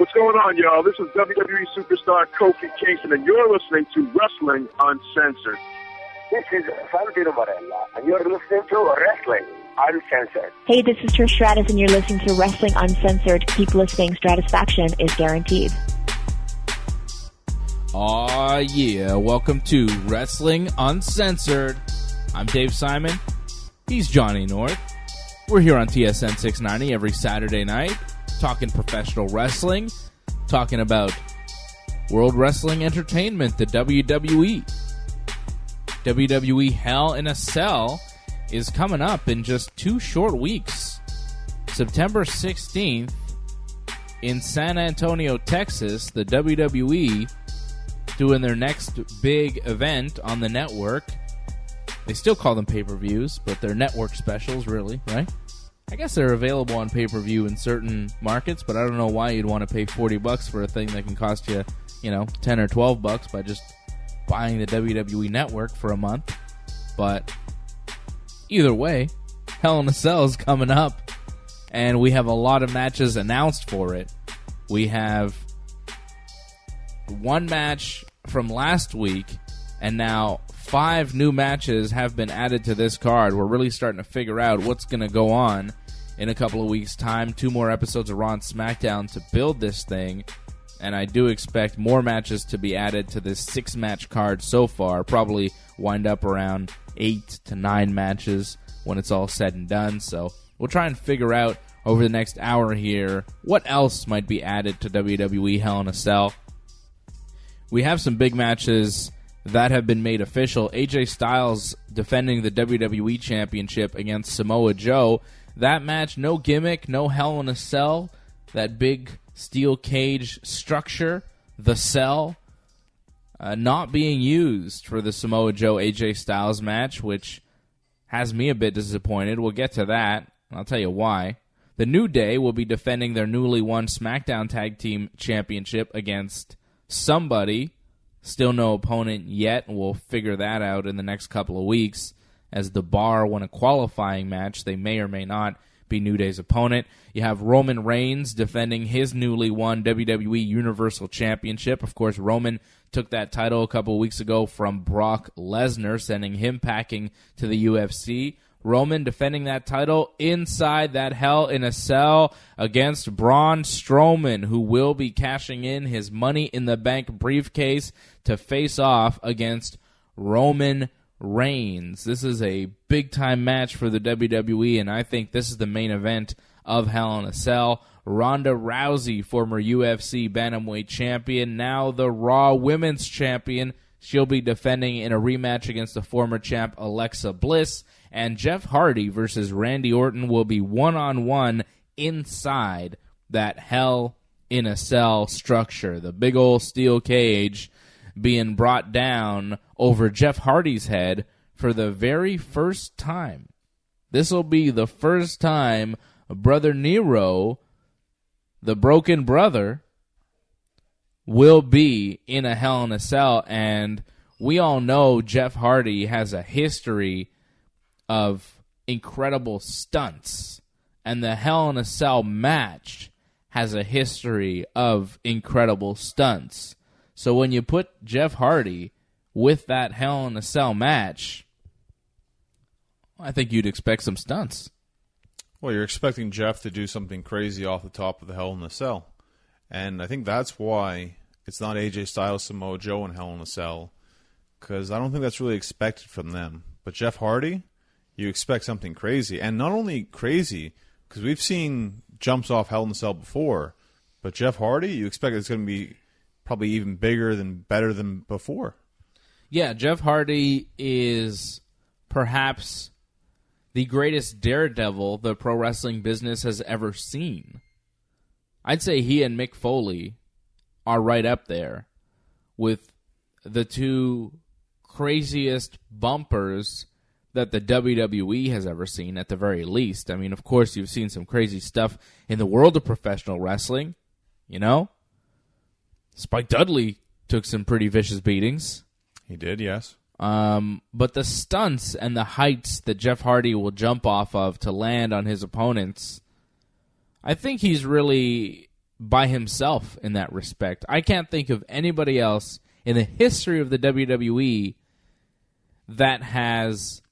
What's going on, y'all? This is WWE superstar Kofi Kingston, and you're listening to Wrestling Uncensored. This is Santino Marella, and you're listening to Wrestling Uncensored. Hey, this is Trish Stratus, and you're listening to Wrestling Uncensored. Keep listening. Stratisfaction is guaranteed. Aw, yeah. Welcome to Wrestling Uncensored. I'm Dave Simon. He's Johnny North. We're here on TSN 690 every Saturday night, talking professional wrestling, talking about World Wrestling Entertainment, the WWE. WWE Hell in a Cell is coming up in just 2 short weeks. September 16th in San Antonio, Texas, the WWE doing their next big event on the network. They still call them pay-per-views, but they're network specials, really, right? I guess they're available on pay-per-view in certain markets, but I don't know why you'd want to pay $40 for a thing that can cost you, $10 or $12 by just buying the WWE Network for a month. But either way, Hell in a Cell is coming up, and we have a lot of matches announced for it. We have one match from last week, and now 5 new matches have been added to this card. We're really starting to figure out what's going to go on in a couple of weeks' time. 2 more episodes of Raw and Smackdown to build this thing. And I do expect more matches to be added to this 6-match card so far. Probably wind up around 8 to 9 matches when it's all said and done. So we'll try and figure out over the next hour here what else might be added to WWE Hell in a Cell. We have some big matches that have been made official. AJ Styles defending the WWE Championship against Samoa Joe. That match, no gimmick, no Hell in a Cell. That big steel cage structure, the cell, not being used for the Samoa Joe AJ Styles match, which has me a bit disappointed. We'll get to that, and I'll tell you why. The New Day will be defending their newly won SmackDown Tag Team Championship against somebody. Still no opponent yet, and we'll figure that out in the next couple of weeks. As The Bar won a qualifying match, they may or may not be New Day's opponent. You have Roman Reigns defending his newly won WWE Universal Championship. Of course, Roman took that title a couple of weeks ago from Brock Lesnar, sending him packing to the UFC. Roman defending that title inside that Hell in a Cell against Braun Strowman, who will be cashing in his Money in the Bank briefcase to face off against Roman Reigns. This is a big-time match for the WWE, and I think this is the main event of Hell in a Cell. Ronda Rousey, former UFC Bantamweight champion, now the Raw Women's Champion. She'll be defending in a rematch against the former champ Alexa Bliss. And Jeff Hardy versus Randy Orton will be one-on-one inside that Hell in a Cell structure. The big old steel cage being brought down over Jeff Hardy's head for the very first time. This will be the first time Brother Nero, the broken brother, will be in a Hell in a Cell. And we all know Jeff Hardy has a history of incredible stunts, and the Hell in a Cell match has a history of incredible stunts. So when you put Jeff Hardy with that Hell in a Cell match, I think you'd expect some stunts. Well, you're expecting Jeff to do something crazy off the top of the Hell in a Cell. And I think that's why it's not AJ Styles, Samoa Joe, and Hell in a Cell, because I don't think that's really expected from them. But Jeff Hardy, you expect something crazy. And not only crazy, because we've seen jumps off Hell in a Cell before, but Jeff Hardy, you expect it's going to be probably even bigger and better than before. Yeah, Jeff Hardy is perhaps the greatest daredevil the pro wrestling business has ever seen. I'd say he and Mick Foley are right up there with the 2 craziest bumpers that the WWE has ever seen, at the very least. I mean, of course, you've seen some crazy stuff in the world of professional wrestling, Spike Dudley took some pretty vicious beatings. He did, yes. But the stunts and the heights that Jeff Hardy will jump off of to land on his opponents, I think he's really by himself in that respect. I can't think of anybody else in the history of the WWE that has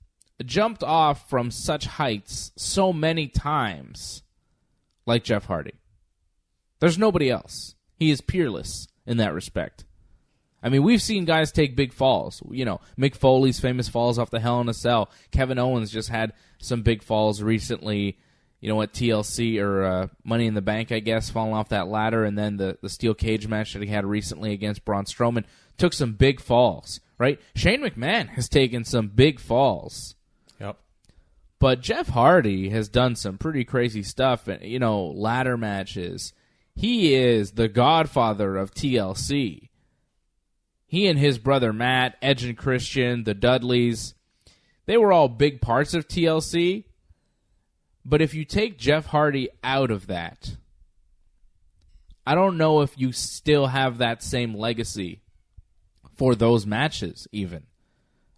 jumped off from such heights so many times like Jeff Hardy. There's nobody else. He is peerless in that respect. I mean, we've seen guys take big falls. You know, Mick Foley's famous falls off the Hell in a Cell. Kevin Owens just had some big falls recently, you know, at TLC or Money in the Bank, I guess, falling off that ladder. And then the steel cage match that he had recently against Braun Strowman took some big falls, right? Shane McMahon has taken some big falls. Yep. But Jeff Hardy has done some pretty crazy stuff, you know, ladder matches. He is the godfather of TLC. He and his brother Matt, Edge and Christian, the Dudleys, they were all big parts of TLC. But if you take Jeff Hardy out of that, I don't know if you still have that same legacy for those matches even.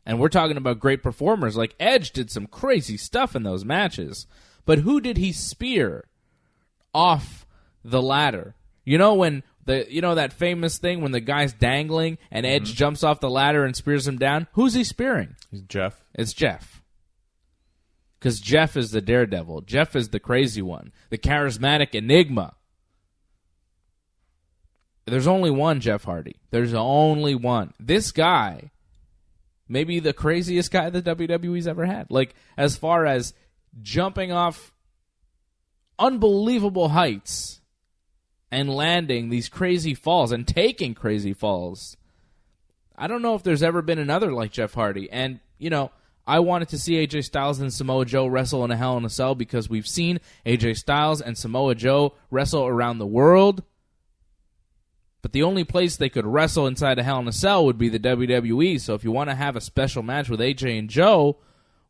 And we're talking about great performers. Like Edge did some crazy stuff in those matches. But who did he spear off the ladder? You know when that famous thing when the guy's dangling and Edge jumps off the ladder and spears him down? Who's he spearing? He's Jeff. It's Jeff. Because Jeff is the daredevil. Jeff is the crazy one. The charismatic enigma. There's only one Jeff Hardy. There's only one. This guy, maybe the craziest guy the WWE's ever had. Like, as far as jumping off unbelievable heights and landing these crazy falls and taking crazy falls. I don't know if there's ever been another like Jeff Hardy. And, you know, I wanted to see AJ Styles and Samoa Joe wrestle in a Hell in a Cell because we've seen AJ Styles and Samoa Joe wrestle around the world. But the only place they could wrestle inside a Hell in a Cell would be the WWE. So if you want to have a special match with AJ and Joe,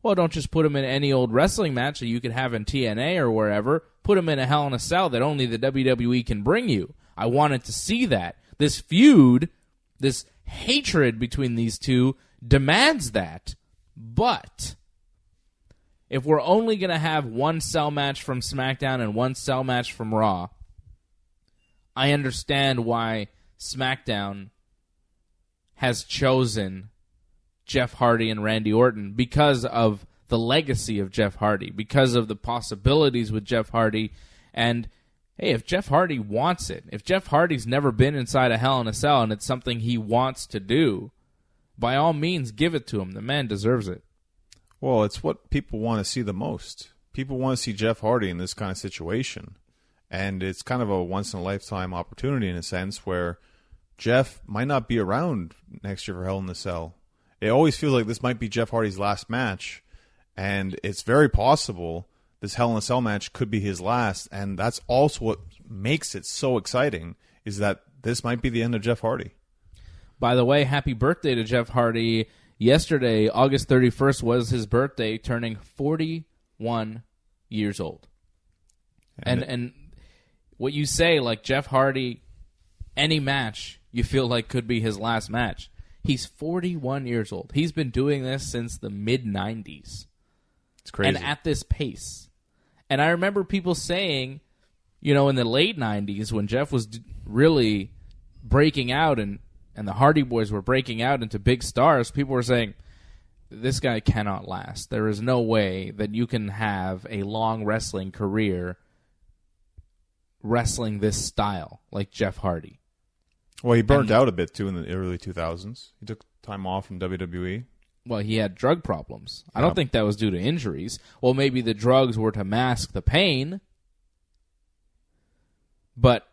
well, don't just put them in any old wrestling match that you could have in TNA or wherever. Put them in a Hell in a Cell that only the WWE can bring you. I wanted to see that. This feud, this hatred between these two demands that. But if we're only going to have one cell match from SmackDown and one cell match from Raw, I understand why SmackDown has chosen Jeff Hardy and Randy Orton because of the legacy of Jeff Hardy, because of the possibilities with Jeff Hardy. And, hey, if Jeff Hardy wants it, if Jeff Hardy's never been inside a Hell in a Cell and it's something he wants to do, by all means, give it to him. The man deserves it. Well, it's what people want to see the most. People want to see Jeff Hardy in this kind of situation. And it's kind of a once-in-a-lifetime opportunity in a sense where Jeff might not be around next year for Hell in a Cell. It always feels like this might be Jeff Hardy's last match, and it's very possible this Hell in a Cell match could be his last, and that's also what makes it so exciting, is that this might be the end of Jeff Hardy. By the way, happy birthday to Jeff Hardy. Yesterday, August 31st, was his birthday, turning 41 years old. And what you say, like Jeff Hardy, any match you feel like could be his last match. He's 41 years old. He's been doing this since the mid-90s. It's crazy. And at this pace. And I remember people saying, you know, in the late 90s when Jeff was really breaking out and the Hardy Boys were breaking out into big stars, people were saying, this guy cannot last. There is no way that you can have a long wrestling career wrestling this style like Jeff Hardy. Well, he burnt out a bit, too, in the early 2000s. He took time off from WWE. Well, he had drug problems. I don't think that was due to injuries. Well, maybe the drugs were to mask the pain. But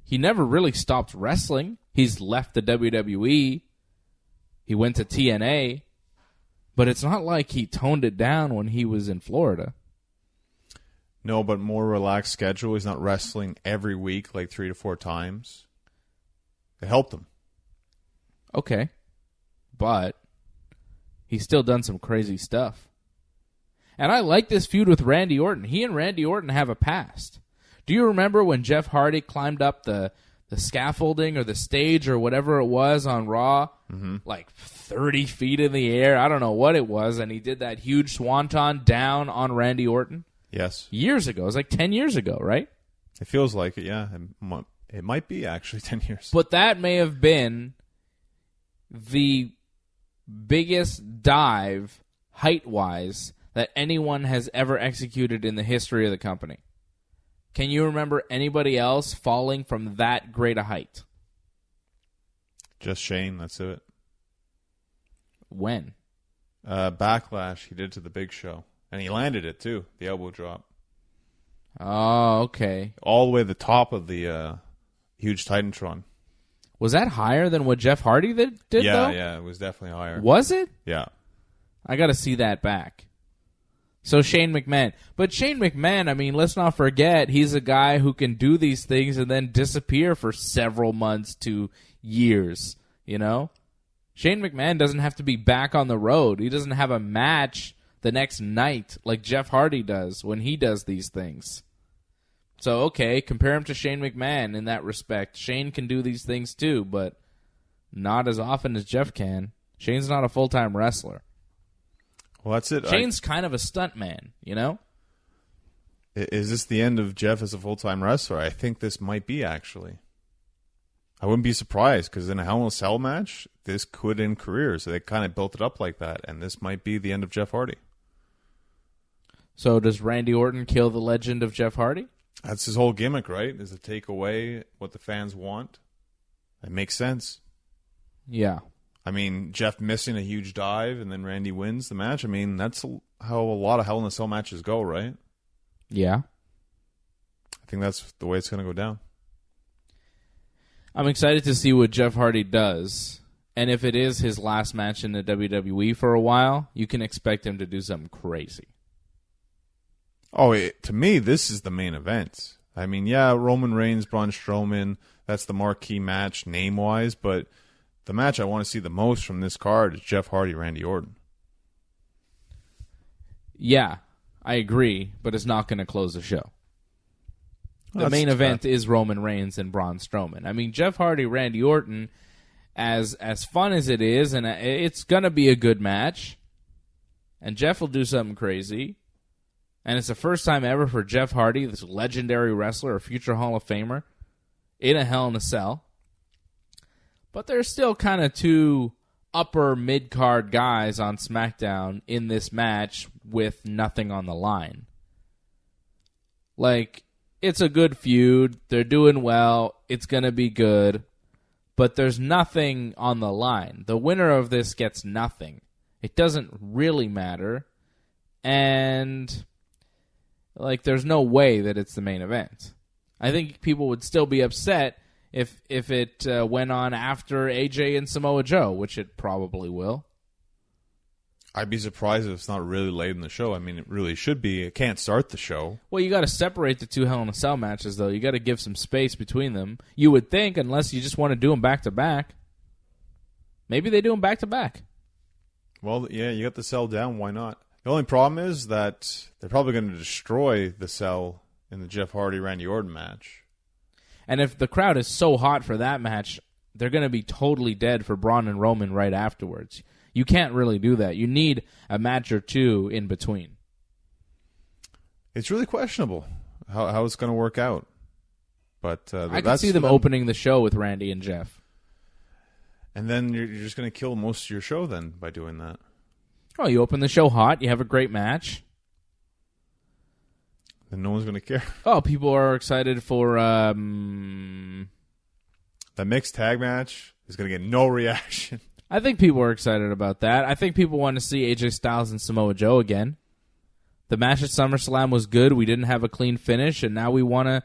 he never really stopped wrestling. He's left the WWE. He went to TNA. But it's not like he toned it down when he was in Florida. No, but more relaxed schedule. He's not wrestling every week, like 3 to 4 times. It helped him. Okay. But he's still done some crazy stuff. And I like this feud with Randy Orton. He and Randy Orton have a past. Do you remember when Jeff Hardy climbed up the scaffolding or the stage or whatever it was on Raw? Mm-hmm. Like 30 feet in the air. I don't know what it was. And he did that huge swanton down on Randy Orton. Yes. Years ago. It was like 10 years ago, right? It feels like it, yeah. It might be actually 10 years. But that may have been the biggest dive, height-wise, that anyone has ever executed in the history of the company. Can you remember anybody else falling from that great a height? Just Shane, that's it. When? Backlash he did to the Big Show. And he landed it, too, the elbow drop. Oh, okay. All the way to the top of the huge Titantron. Was that higher than what Jeff Hardy did, though? Yeah, it was definitely higher. Was it? Yeah. I got to see that back. So Shane McMahon. But Shane McMahon, I mean, let's not forget, he's a guy who can do these things and then disappear for several months to years, you know? Shane McMahon doesn't have to be back on the road. He doesn't have a match the next night like Jeff Hardy does when he does these things. So, okay, compare him to Shane McMahon in that respect. Shane can do these things too, but not as often as Jeff can. Shane's not a full-time wrestler. Well, that's it. Shane's kind of a stunt man, you know? Is this the end of Jeff as a full-time wrestler? I think this might be, actually. I wouldn't be surprised, because in a Hell in a Cell match, this could end careers. So they kind of built it up like that, and this might be the end of Jeff Hardy. So does Randy Orton kill the legend of Jeff Hardy? That's his whole gimmick, right? Is to take away what the fans want. It makes sense. Yeah. I mean, Jeff missing a huge dive and then Randy wins the match. I mean, that's how a lot of Hell in a Cell matches go, right? Yeah. I think that's the way it's going to go down. I'm excited to see what Jeff Hardy does. And if it is his last match in the WWE for a while, you can expect him to do something crazy. Oh, to me, this is the main event. I mean, yeah, Roman Reigns, Braun Strowman, that's the marquee match name-wise, but the match I want to see the most from this card is Jeff Hardy, Randy Orton. Yeah, I agree, but it's not going to close the show. The main event is Roman Reigns and Braun Strowman. I mean, Jeff Hardy, Randy Orton, as fun as it is, and it's going to be a good match, and Jeff will do something crazy, and it's the first time ever for Jeff Hardy, this legendary wrestler, a future Hall of Famer, in a Hell in a Cell. But there's still kind of two upper mid-card guys on SmackDown in this match with nothing on the line. Like, it's a good feud. They're doing well. It's going to be good. But there's nothing on the line. The winner of this gets nothing. It doesn't really matter. And, like, there's no way that it's the main event. I think people would still be upset if it went on after AJ and Samoa Joe, which it probably will. I'd be surprised if it's not really late in the show. I mean, it really should be. It can't start the show. Well, you got to separate the two Hell in a Cell matches, though. You got to give some space between them. You would think, unless you just want to do them back to back. Maybe they do them back to back. Well, yeah, you got the Cell down. Why not? The only problem is that they're probably going to destroy the Cell in the Jeff Hardy Randy Orton match. And if the crowd is so hot for that match, they're going to be totally dead for Braun and Roman right afterwards. You can't really do that. You need a match or two in between. It's really questionable how it's going to work out. But I can see them opening the show with Randy and Jeff. And then you're just going to kill most of your show then by doing that. Oh, you open the show hot. You have a great match. Then no one's going to care. Oh, people are excited for... The mixed tag match is going to get no reaction. I think people are excited about that. I think people want to see AJ Styles and Samoa Joe again. The match at SummerSlam was good. We didn't have a clean finish, and now we want to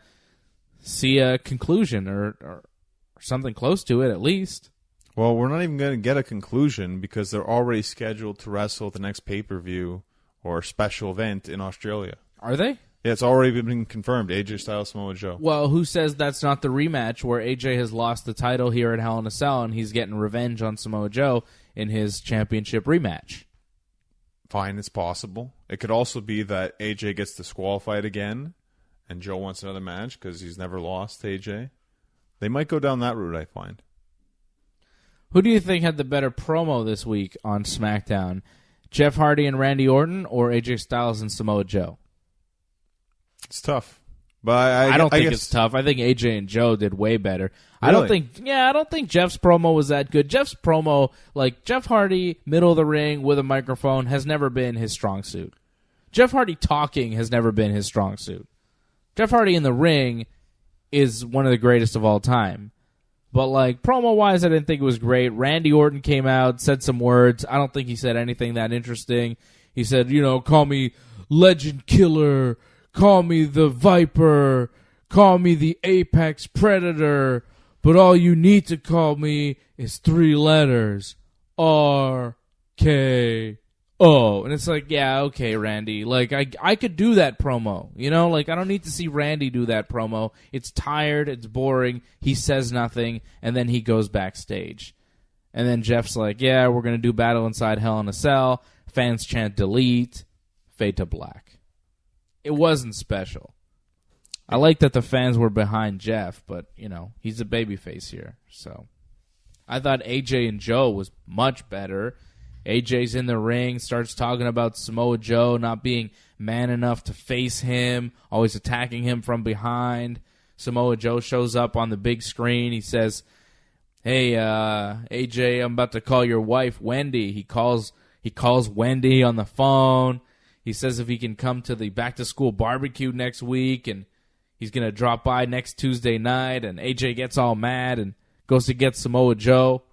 see a conclusion or something close to it at least. Well, we're not even going to get a conclusion because they're already scheduled to wrestle at the next pay-per-view or special event in Australia. Are they? Yeah, it's already been confirmed. AJ Styles, Samoa Joe. Well, who says that's not the rematch where AJ has lost the title here at Hell in a Cell and he's getting revenge on Samoa Joe in his championship rematch? Fine, it's possible. It could also be that AJ gets disqualified again and Joe wants another match because he's never lost to AJ. They might go down that route, I find. Who do you think had the better promo this week on SmackDown? Jeff Hardy and Randy Orton or AJ Styles and Samoa Joe? It's tough. But I don't think guess, it's tough. I think AJ and Joe did way better. Really? I don't think Jeff's promo was that good. Jeff's promo, like Jeff Hardy, middle of the ring with a microphone, has never been his strong suit. Jeff Hardy talking has never been his strong suit. Jeff Hardy in the ring is one of the greatest of all time. But, like, promo-wise, I didn't think it was great. Randy Orton came out, said some words. I don't think he said anything that interesting. He said, call me Legend Killer, call me the Viper, call me the Apex Predator, but all you need to call me is 3 letters, RKO. And it's like, yeah, okay, Randy. Like, I could do that promo, Like, I don't need to see Randy do that promo. It's tired, it's boring, he says nothing, and then he goes backstage. And then Jeff's like, yeah, we're going to do Battle Inside Hell in a Cell. Fans chant delete, fade to black. It wasn't special. I like that the fans were behind Jeff, but, he's a babyface here. So I thought AJ and Joe was much better. AJ's in the ring, starts talking about Samoa Joe not being man enough to face him, always attacking him from behind. Samoa Joe shows up on the big screen. He says, hey, AJ, I'm about to call your wife, Wendy. He calls Wendy on the phone. He says if he can come to the back-to-school barbecue next week, and he's going to drop by next Tuesday night, and AJ gets all mad and goes to get Samoa Joe.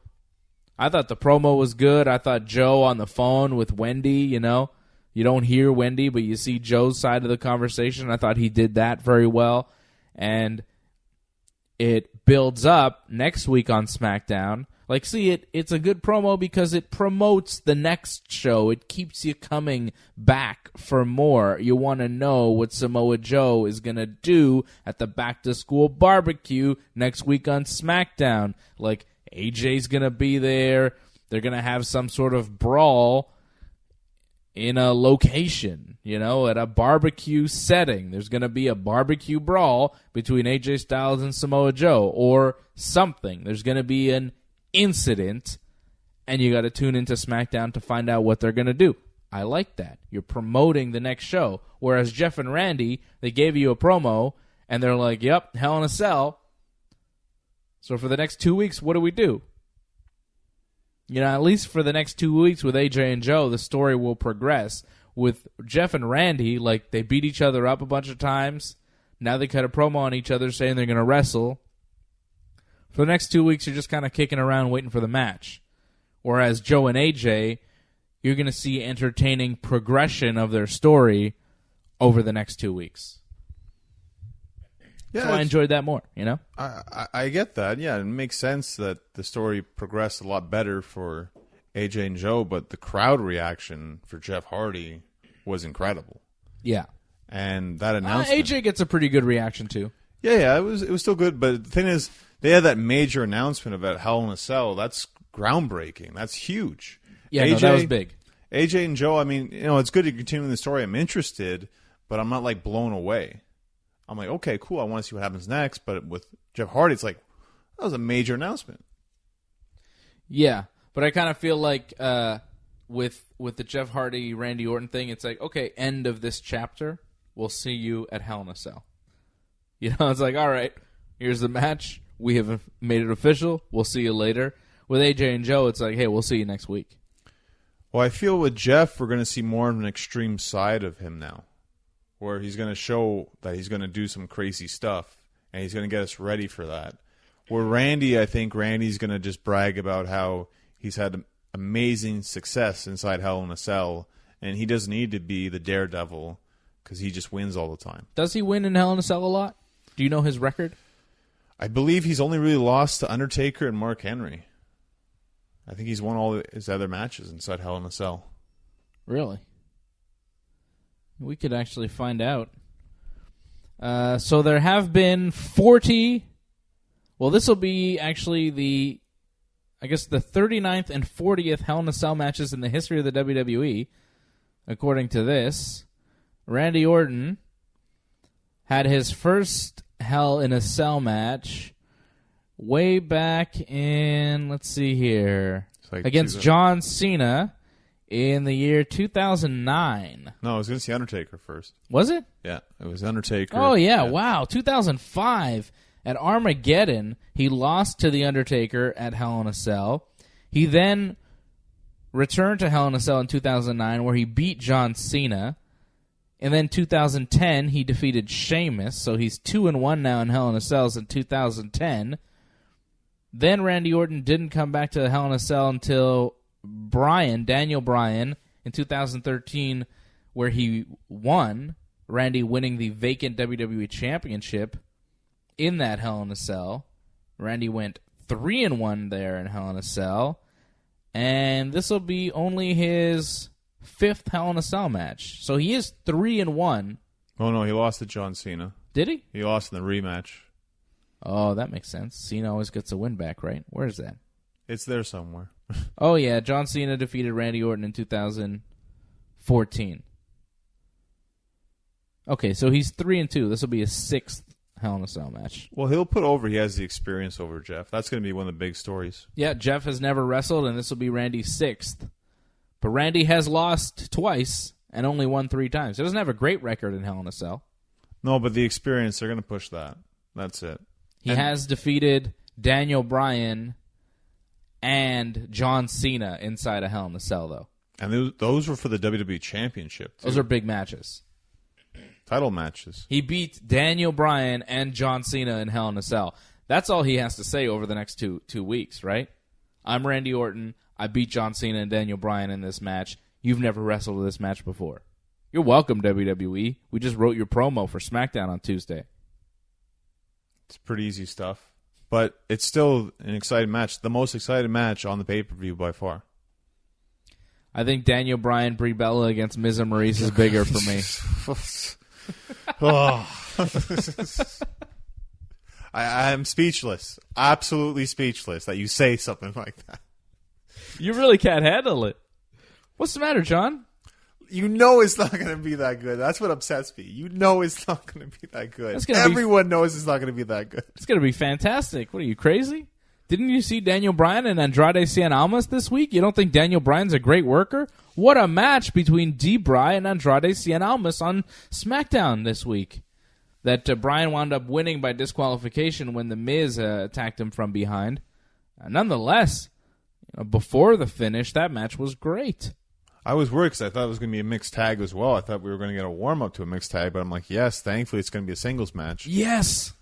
I thought the promo was good. I thought Joe on the phone with Wendy, you don't hear Wendy, but you see Joe's side of the conversation. I thought he did that very well. And it builds up next week on SmackDown. Like, see, it's a good promo because it promotes the next show. It keeps you coming back for more. You want to know what Samoa Joe is going to do at the back-to-school barbecue next week on SmackDown. Like, AJ's going to be there. They're going to have some sort of brawl in a location, at a barbecue setting. There's going to be a barbecue brawl between AJ Styles and Samoa Joe or something. There's going to be an incident, and you got to tune into SmackDown to find out what they're going to do. I like that. You're promoting the next show. Whereas Jeff and Randy, they gave you a promo, and they're like, yep, Hell in a Cell. So for the next 2 weeks, what do we do? At least for the next 2 weeks with AJ and Joe, the story will progress. With Jeff and Randy, like, they beat each other up a bunch of times. Now they cut a promo on each other saying they're going to wrestle. For the next 2 weeks, you're just kind of kicking around waiting for the match. Whereas Joe and AJ, you're going to see entertaining progression of their story over the next 2 weeks. Yeah, so I enjoyed that more, I get that. Yeah, it makes sense that the story progressed a lot better for AJ and Joe, but the crowd reaction for Jeff Hardy was incredible. Yeah. And that announcement... AJ gets a pretty good reaction, too. Yeah, it was still good, but the thing is, they had that major announcement about Hell in a Cell. That's groundbreaking. That's huge. Yeah, AJ, that was big. AJ and Joe, I mean, it's good to continue the story. I'm interested, but I'm not, like, blown away. I'm like, okay, cool. I want to see what happens next. But with Jeff Hardy, it's like, that was a major announcement. Yeah, but I kind of feel like with the Jeff Hardy, Randy Orton thing, it's like, okay, end of this chapter. We'll see you at Hell in a Cell. It's like, all right, here's the match. We have made it official. We'll see you later. With AJ and Joe, it's like, hey, we'll see you next week. Well, I feel with Jeff, we're going to see more of an extreme side of him now, where he's going to show that he's going to do some crazy stuff, and he's going to get us ready for that. Where Randy, I think Randy's going to just brag about how he's had amazing success inside Hell in a Cell, and he doesn't need to be the daredevil because he just wins all the time. Does he win in Hell in a Cell a lot? Do you know his record? I believe he's only really lost to Undertaker and Mark Henry. I think he's won all his other matches inside Hell in a Cell. Really? We could actually find out. So there have been 40... Well, this will be actually the 39th and 40th Hell in a Cell matches in the history of the WWE. According to this, Randy Orton had his first Hell in a Cell match way back in, let's see here, like against John Cena in the year 2009. No, it was against The Undertaker first. Was it? Yeah, it was Undertaker. Oh, yeah, wow. 2005 at Armageddon, he lost to The Undertaker at Hell in a Cell. He then returned to Hell in a Cell in 2009 where he beat John Cena. And then 2010, he defeated Sheamus, so he's 2-1 now in Hell in a Cells in 2010. Then Randy Orton didn't come back to Hell in a Cell until Daniel Bryan, in 2013, where he won, Randy winning the vacant WWE Championship in that Hell in a Cell. Randy went 3-1 there in Hell in a Cell. And this will be only his 5th Hell in a Cell match. So he is 3-1. Oh, no, he lost to John Cena. Did he? He lost in the rematch. Oh, that makes sense. Cena always gets a win back, right? Where is that? It's there somewhere. Oh, yeah. John Cena defeated Randy Orton in 2014. Okay, so he's 3-2. This will be his 6th Hell in a Cell match. Well, he'll put over, he has the experience over Jeff. That's going to be one of the big stories. Yeah, Jeff has never wrestled, and this will be Randy's 6th. But Randy has lost twice and only won 3 times. He doesn't have a great record in Hell in a Cell. No, but the experience, they're going to push that. That's it. He has defeated Daniel Bryan and John Cena inside a Hell in a Cell, though. And those were for the WWE Championship, too. Those are big matches. Title matches. He beat Daniel Bryan and John Cena in Hell in a Cell. That's all he has to say over the next two weeks, right? I'm Randy Orton. I beat John Cena and Daniel Bryan in this match. You've never wrestled this match before. You're welcome, WWE. We just wrote your promo for Smackdown on Tuesday. It's pretty easy stuff. But it's still an exciting match. The most exciting match on the pay-per-view by far. I think Daniel Bryan, Brie Bella against Miz and Maurice is bigger for me. Oh. I'm speechless. Absolutely speechless that you say something like that. You really can't handle it. What's the matter, John? You know it's not going to be that good. That's what upsets me. You know it's not going to be that good. Everyone knows it's not going to be that good. It's going to be fantastic. What, are you crazy? Didn't you see Daniel Bryan and Andrade Cien Almas this week? You don't think Daniel Bryan's a great worker? What a match between D-Bry and Andrade Cien Almas on SmackDown this week. That Bryan wound up winning by disqualification when The Miz attacked him from behind. Nonetheless, before the finish, that match was great. I was worried because I thought it was going to be a mixed tag as well. I thought we were going to get a warm-up to a mixed tag, but I'm like, yes, thankfully it's going to be a singles match. Yes!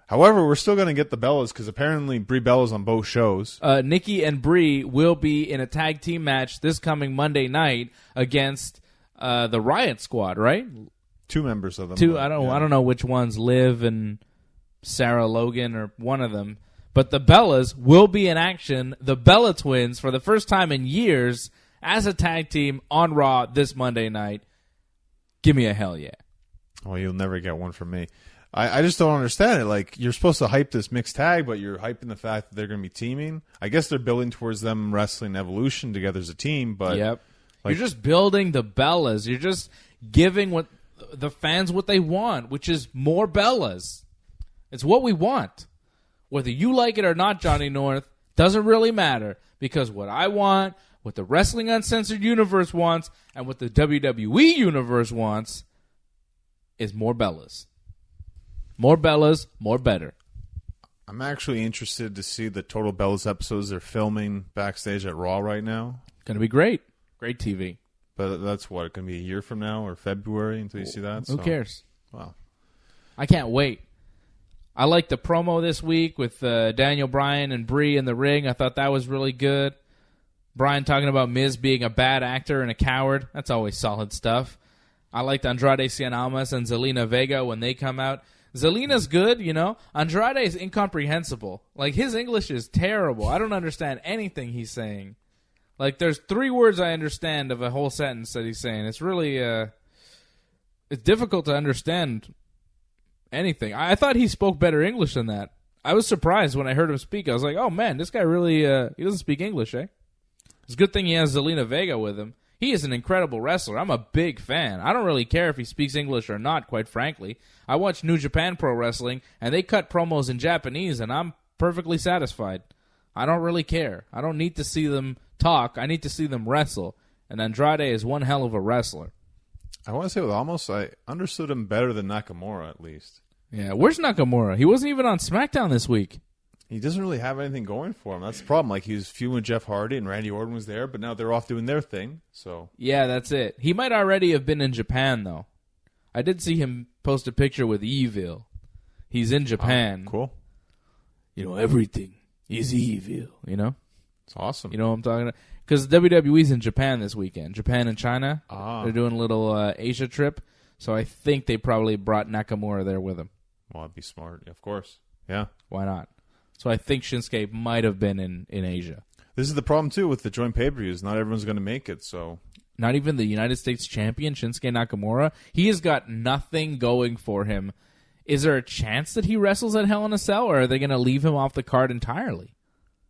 However, we're still going to get the Bellas because apparently Brie Bella's on both shows. Nikki and Brie will be in a tag team match this coming Monday night against the Riot Squad, right? 2 members of them. 2. I don't know which ones, Liv and Sarah Logan or one of them. But the Bellas will be in action. The Bella Twins, for the first time in years, as a tag team on Raw this Monday night. Give me a hell yeah. Well, you'll never get one from me. I just don't understand it. Like, you're supposed to hype this mixed tag, but you're hyping the fact that they're going to be teaming. I guess they're building towards them wrestling Evolution together as a team, but... Yep. You're just building the Bellas. You're just giving what the fans what they want, which is more Bellas. It's what we want. Whether you like it or not, Johnny North, doesn't really matter. Because what I want, what the Wrestling Uncensored universe wants, and what the WWE universe wants is more Bellas. More Bellas, more better. I'm actually interested to see the Total Bellas episodes they're filming backstage at Raw right now. Going to be great. Great TV. But that's what, going to be a year from now or February until you see that? Who cares? Wow. I can't wait. I liked the promo this week with Daniel Bryan and Brie in the ring. I thought that was really good. Bryan talking about Miz being a bad actor and a coward. That's always solid stuff. I liked Andrade Cien Almas and Zelina Vega when they come out. Zelina's good, Andrade is incomprehensible. Like, his English is terrible. I don't understand anything he's saying. Like, there's 3 words I understand of a whole sentence that he's saying. It's really, it's difficult to understand anything. I thought he spoke better English than that. I was surprised when I heard him speak. I was like, oh, man, this guy really, he doesn't speak English, eh? It's a good thing he has Zelina Vega with him. He is an incredible wrestler. I'm a big fan. I don't really care if he speaks English or not, quite frankly. I watch New Japan Pro Wrestling, and they cut promos in Japanese, and I'm perfectly satisfied. I don't really care. I don't need to see them talk. I need to see them wrestle. And Andrade is one hell of a wrestler. I want to say with Almost, I understood him better than Nakamura, at least. Yeah, where's Nakamura? He wasn't even on SmackDown this week. He doesn't really have anything going for him. That's the problem. Like, he was feuding with Jeff Hardy, and Randy Orton was there, but now they're off doing their thing. So yeah, that's it. He might already have been in Japan, though. I did see him post a picture with Evil. He's in Japan. Cool. You know, everything is evil, you know? It's awesome. You know what I'm talking about? Because WWE's in Japan this weekend. Japan and China. They're doing a little Asia trip. So I think they probably brought Nakamura there with them. Well, that'd be smart. Of course. Yeah. Why not? So I think Shinsuke might have been in Asia. This is the problem, too, with the joint pay-per-views. Not everyone's going to make it, so... Not even the United States champion, Shinsuke Nakamura. He has got nothing going for him. Is there a chance that he wrestles at Hell in a Cell, or are they going to leave him off the card entirely?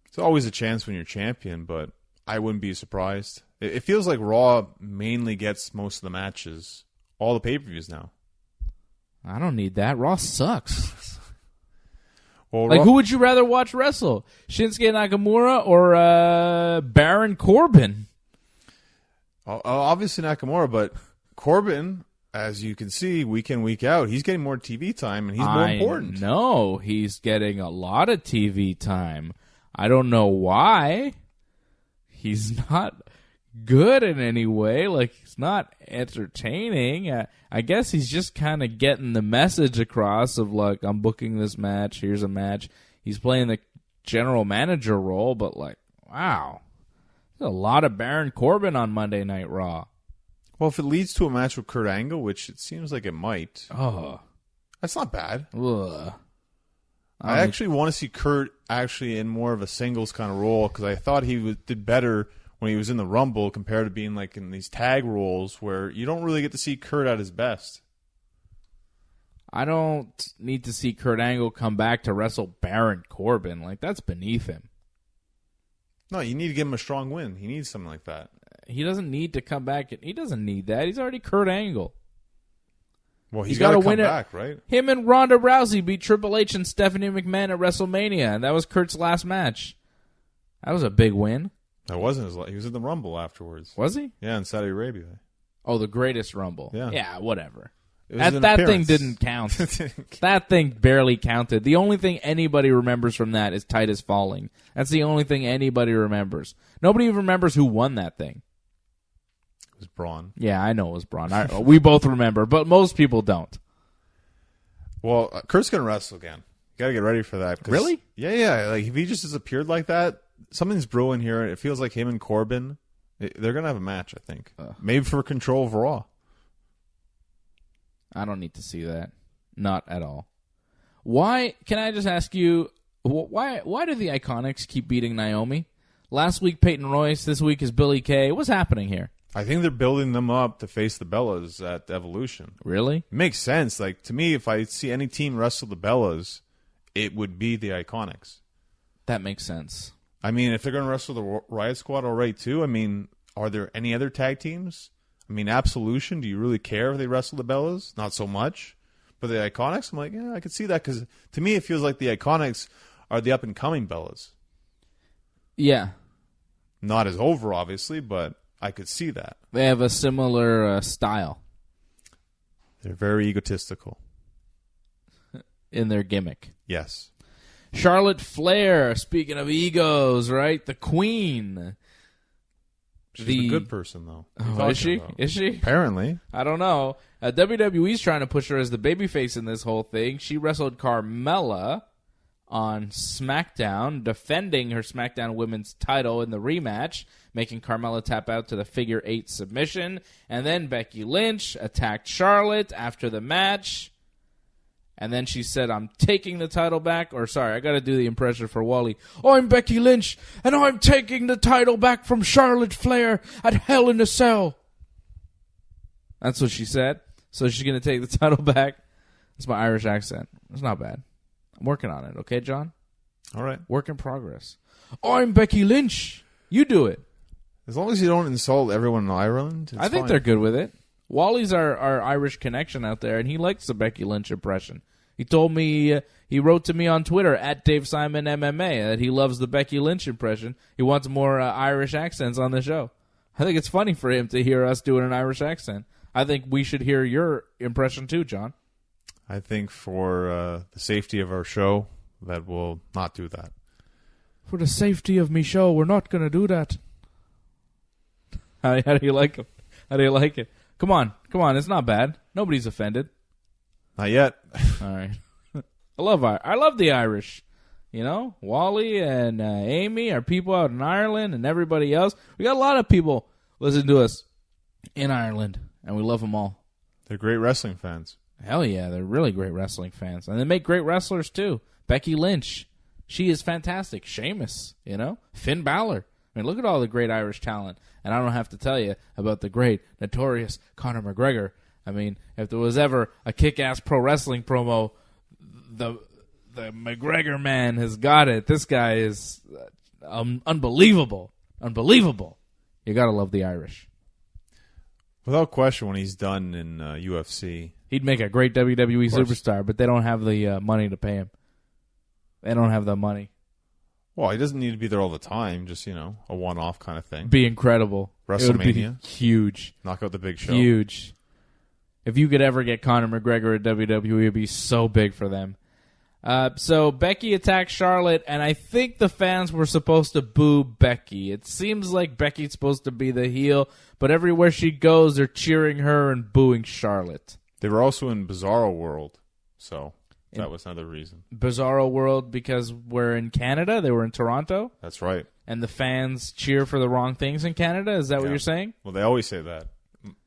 It's always a chance when you're champion, but I wouldn't be surprised. It feels like Raw mainly gets most of the matches. All the pay-per-views now. I don't need that. Raw sucks. Well, like, who would you rather watch wrestle? Shinsuke Nakamura or Baron Corbin? Obviously Nakamura, but Corbin, as you can see, week in, week out, he's getting more TV time, and he's more important. No, he's getting a lot of TV time. I don't know why. He's not good in any way. Like, he's not entertaining. I guess he's just kind of getting the message across of, like, I'm booking this match. Here's a match. He's playing the general manager role, but, like, wow. There's a lot of Baron Corbin on Monday Night Raw. Well, if it leads to a match with Kurt Angle, which it seems like it might, that's not bad. Ugh. I actually want to see Kurt actually in more of a singles kind of role, because I thought he did better when he was in the Rumble compared to being like in these tag roles where you don't really get to see Kurt at his best. I don't need to see Kurt Angle come back to wrestle Baron Corbin. Like, that's beneath him. No, you need to give him a strong win. He needs something like that. He doesn't need to come back. He doesn't need that. He's already Kurt Angle. Well, he's got to come back, right? Him and Ronda Rousey beat Triple H and Stephanie McMahon at WrestleMania, and that was Kurt's last match. That was a big win. That wasn't his last. He was in the Rumble afterwards. Was he? Yeah, in Saudi Arabia. Oh, the greatest Rumble. Yeah, whatever. That thing didn't count. That thing barely counted. The only thing anybody remembers from that is Titus falling. That's the only thing anybody remembers. Nobody even remembers who won that thing. It was Braun. Yeah, I know it was Braun. We both remember, but most people don't. Well, Kurt's going to wrestle again. You got to get ready for that. Really? Yeah. Like, if he just disappeared like that, something's brewing here. It feels like him and Corbin, they're going to have a match, I think. Maybe for control of Raw. I don't need to see that. Not at all. Why, can I just ask you, why do the Iconics keep beating Naomi? Last week, Peyton Royce. This week is Billie Kay. What's happening here? I think they're building them up to face the Bellas at Evolution. Really? It makes sense. Like, to me, if I see any team wrestle the Bellas, it would be the Iconics. That makes sense. I mean, if they're going to wrestle the Riot Squad, all right, too. I mean, are there any other tag teams? I mean, Absolution, do you really care if they wrestle the Bellas? Not so much. But the Iconics, I'm like, yeah, I could see that, because to me it feels like the Iconics are the up-and-coming Bellas. Yeah. Not as over, obviously, but I could see that. They have a similar style. They're very egotistical. In their gimmick. Yes. Charlotte Flair, speaking of egos, right? The Queen. She's a good person, though. Oh, is she? About? Is she? Apparently. I don't know. WWE's trying to push her as the babyface in this whole thing. She wrestled Carmella on SmackDown, defending her SmackDown Women's title in the rematch, making Carmella tap out to the figure 8 submission. And then Becky Lynch attacked Charlotte after the match. And then she said, I'm taking the title back. Or, sorry, I got to do the impression for Wally. I'm Becky Lynch, and I'm taking the title back from Charlotte Flair at Hell in a Cell. That's what she said. So she's going to take the title back. That's my Irish accent. It's not bad. I'm working on it. Okay, John? All right. Work in progress. I'm Becky Lynch. You do it. As long as you don't insult everyone in Ireland, it's I think fine. They're good with it. Wally's our Irish connection out there, and he likes the Becky Lynch impression. He told me, he wrote to me on Twitter, at Dave Simon MMA, that he loves the Becky Lynch impression. He wants more Irish accents on the show. I think it's funny for him to hear us doing an Irish accent. I think we should hear your impression too, John. I think for the safety of our show, that we'll not do that. For the safety of me show, we're not going to do that. How do you like it? How do you like it? Come on. It's not bad. Nobody's offended. Not yet. All right. I love the Irish. You know, Wally and Amy are people out in Ireland, and everybody else. We got a lot of people listen to us in Ireland, and we love them all. They're great wrestling fans. Hell yeah, they're really great wrestling fans, and they make great wrestlers too. Becky Lynch, she is fantastic. Sheamus, Finn Balor. I mean, look at all the great Irish talent, and I don't have to tell you about the great, notorious Conor McGregor. I mean, if there was ever a kick-ass pro wrestling promo, the McGregor man has got it. This guy is unbelievable. Unbelievable. You got to love the Irish. Without question, when he's done in UFC, he'd make a great WWE superstar, but they don't have the money to pay him. They don't have the money. Well, he doesn't need to be there all the time, just, a one-off kind of thing. Be incredible. WrestleMania. It would be huge. Knock out the big show. Huge. If you could ever get Conor McGregor at WWE, it would be so big for them. So Becky attacked Charlotte, and I think the fans were supposed to boo Becky. It seems like Becky's supposed to be the heel, but everywhere she goes, they're cheering her and booing Charlotte. They were also in Bizarro World, so that was another reason. Bizarro World because we're in Canada? They were in Toronto? That's right. And the fans cheer for the wrong things in Canada? Is that what you're saying? Well, they always say that.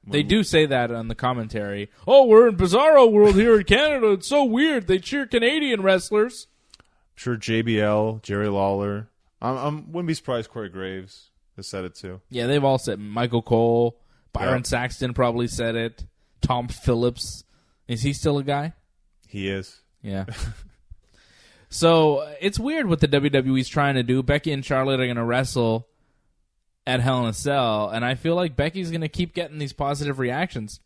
They do say that on the commentary. Oh, we're in Bizarro World here in Canada. It's so weird. They cheer Canadian wrestlers. I'm sure JBL, Jerry Lawler. I wouldn't be surprised Corey Graves has said it too. Yeah, they've all said Michael Cole. Byron Saxton probably said it. Tom Phillips. Is he still a guy? He is. Yeah. So it's weird what the WWE's trying to do. Becky and Charlotte are going to wrestle at Hell in a Cell, and I feel like Becky's going to keep getting these positive reactions.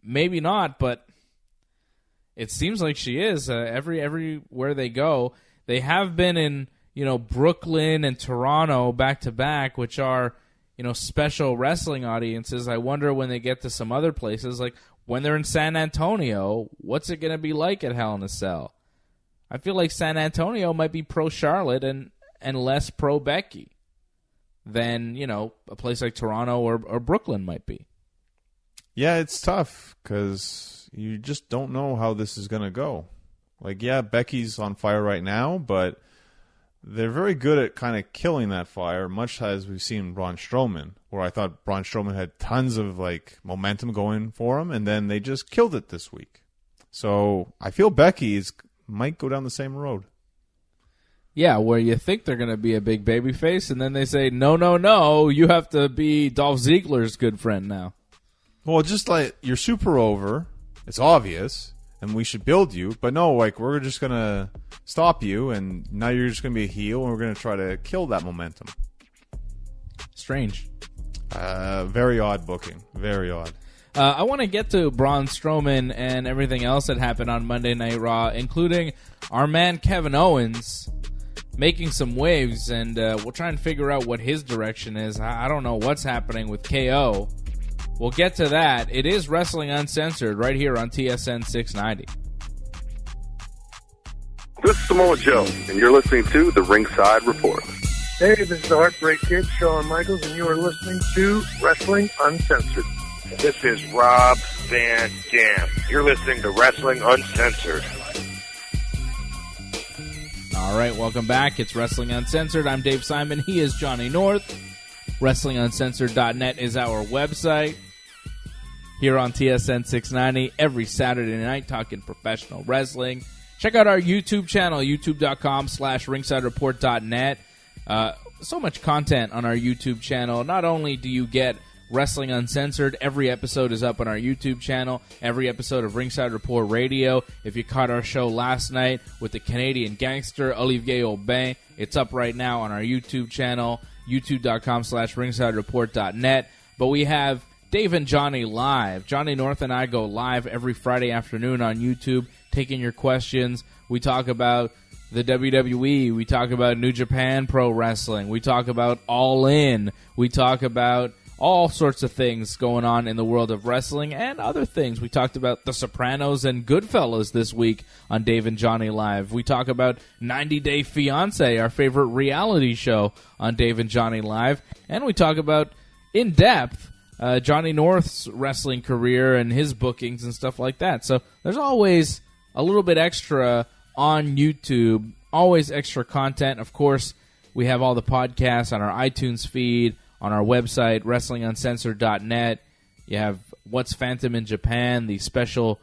Maybe not, but it seems like she is. Everywhere they go, they have been in Brooklyn and Toronto back to back, which are special wrestling audiences. I wonder when they get to some other places, like when they're in San Antonio, what's it going to be like at Hell in a Cell? I feel like San Antonio might be pro Charlotte and less pro Becky than, a place like Toronto or Brooklyn might be. Yeah, it's tough because you just don't know how this is going to go. Like, yeah, Becky's on fire right now, but they're very good at kind of killing that fire, much as we've seen Braun Strowman, where I thought Braun Strowman had tons of, momentum going for him, and then they just killed it this week. So I feel Becky might go down the same road. Yeah, where you think they're going to be a big baby face, and then they say, no, you have to be Dolph Ziggler's good friend now. Well, just like you're super over, it's obvious, and we should build you, but no, we're just going to stop you, and now you're just going to be a heel, and we're going to try to kill that momentum. Strange. Very odd booking. Very odd. I want to get to Braun Strowman and everything else that happened on Monday Night Raw, including our man Kevin Owens making some waves, and we'll try and figure out what his direction is. I don't know what's happening with KO. We'll get to that. It is Wrestling Uncensored right here on TSN 690. This is Samoa Joe, and you're listening to The Ringside Report. Hey, this is the Heartbreak Kid, Shawn Michaels, and you are listening to Wrestling Uncensored. This is Rob Van Dam. You're listening to Wrestling Uncensored. All right, welcome back. It's Wrestling Uncensored. I'm Dave Simon. He is Johnny North. WrestlingUncensored.net is our website. Here on TSN 690 every Saturday night talking professional wrestling. Check out our YouTube channel, youtube.com/ringsidereport.net. So much content on our YouTube channel. Not only do you get Wrestling Uncensored, every episode is up on our YouTube channel. Every episode of Ringside Report Radio. If you caught our show last night with the Canadian gangster Olivier Aubin, it's up right now on our YouTube channel, youtube.com/ringsidereport.net. But we have Dave and Johnny live. Johnny North and I go live every Friday afternoon on YouTube, taking your questions. We talk about the WWE. We talk about New Japan Pro Wrestling. We talk about All In. We talk about all sorts of things going on in the world of wrestling and other things. We talked about The Sopranos and Goodfellas this week on Dave and Johnny Live. We talk about 90 Day Fiancé, our favorite reality show on Dave and Johnny Live. And we talk about, in depth, Johnny North's wrestling career and his bookings and stuff like that. So there's always a little bit extra on YouTube, always extra content. Of course, we have all the podcasts on our iTunes feed, on our website, WrestlingUncensored.net. You have What's Phantom in Japan, the special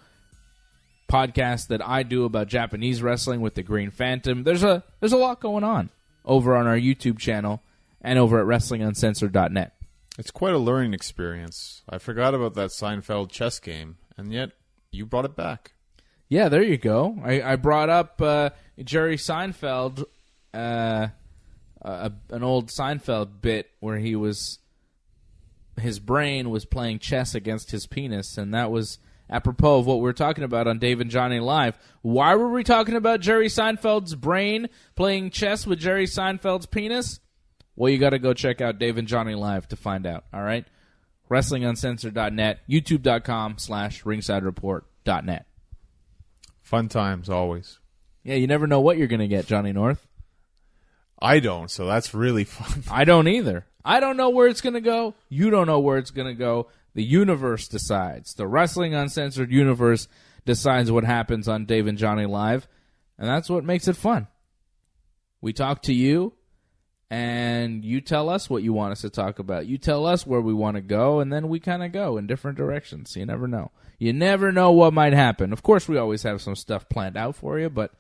podcast that I do about Japanese wrestling with the Green Phantom. There's a lot going on over on our YouTube channel and over at WrestlingUncensored.net. It's quite a learning experience. I forgot about that Seinfeld chess game, and yet you brought it back. Yeah, there you go. I brought up Jerry Seinfeld, an old Seinfeld bit where his brain was playing chess against his penis, and that was apropos of what we were talking about on Dave and Johnny Live. Why were we talking about Jerry Seinfeld's brain playing chess with Jerry Seinfeld's penis? Well, you got to go check out Dave and Johnny Live to find out, all right? WrestlingUncensored.net, YouTube.com/RingsideReport.net. Fun times, always. Yeah, you never know what you're going to get, Johnny North. I don't, so that's really fun. I don't either. I don't know where it's going to go. You don't know where it's going to go. The universe decides. The Wrestling Uncensored universe decides what happens on Dave and Johnny Live, and that's what makes it fun. We talk to you, and you tell us what you want us to talk about. You tell us where we want to go, and then we kind of go in different directions. You never know. You never know what might happen. Of course, we always have some stuff planned out for you, but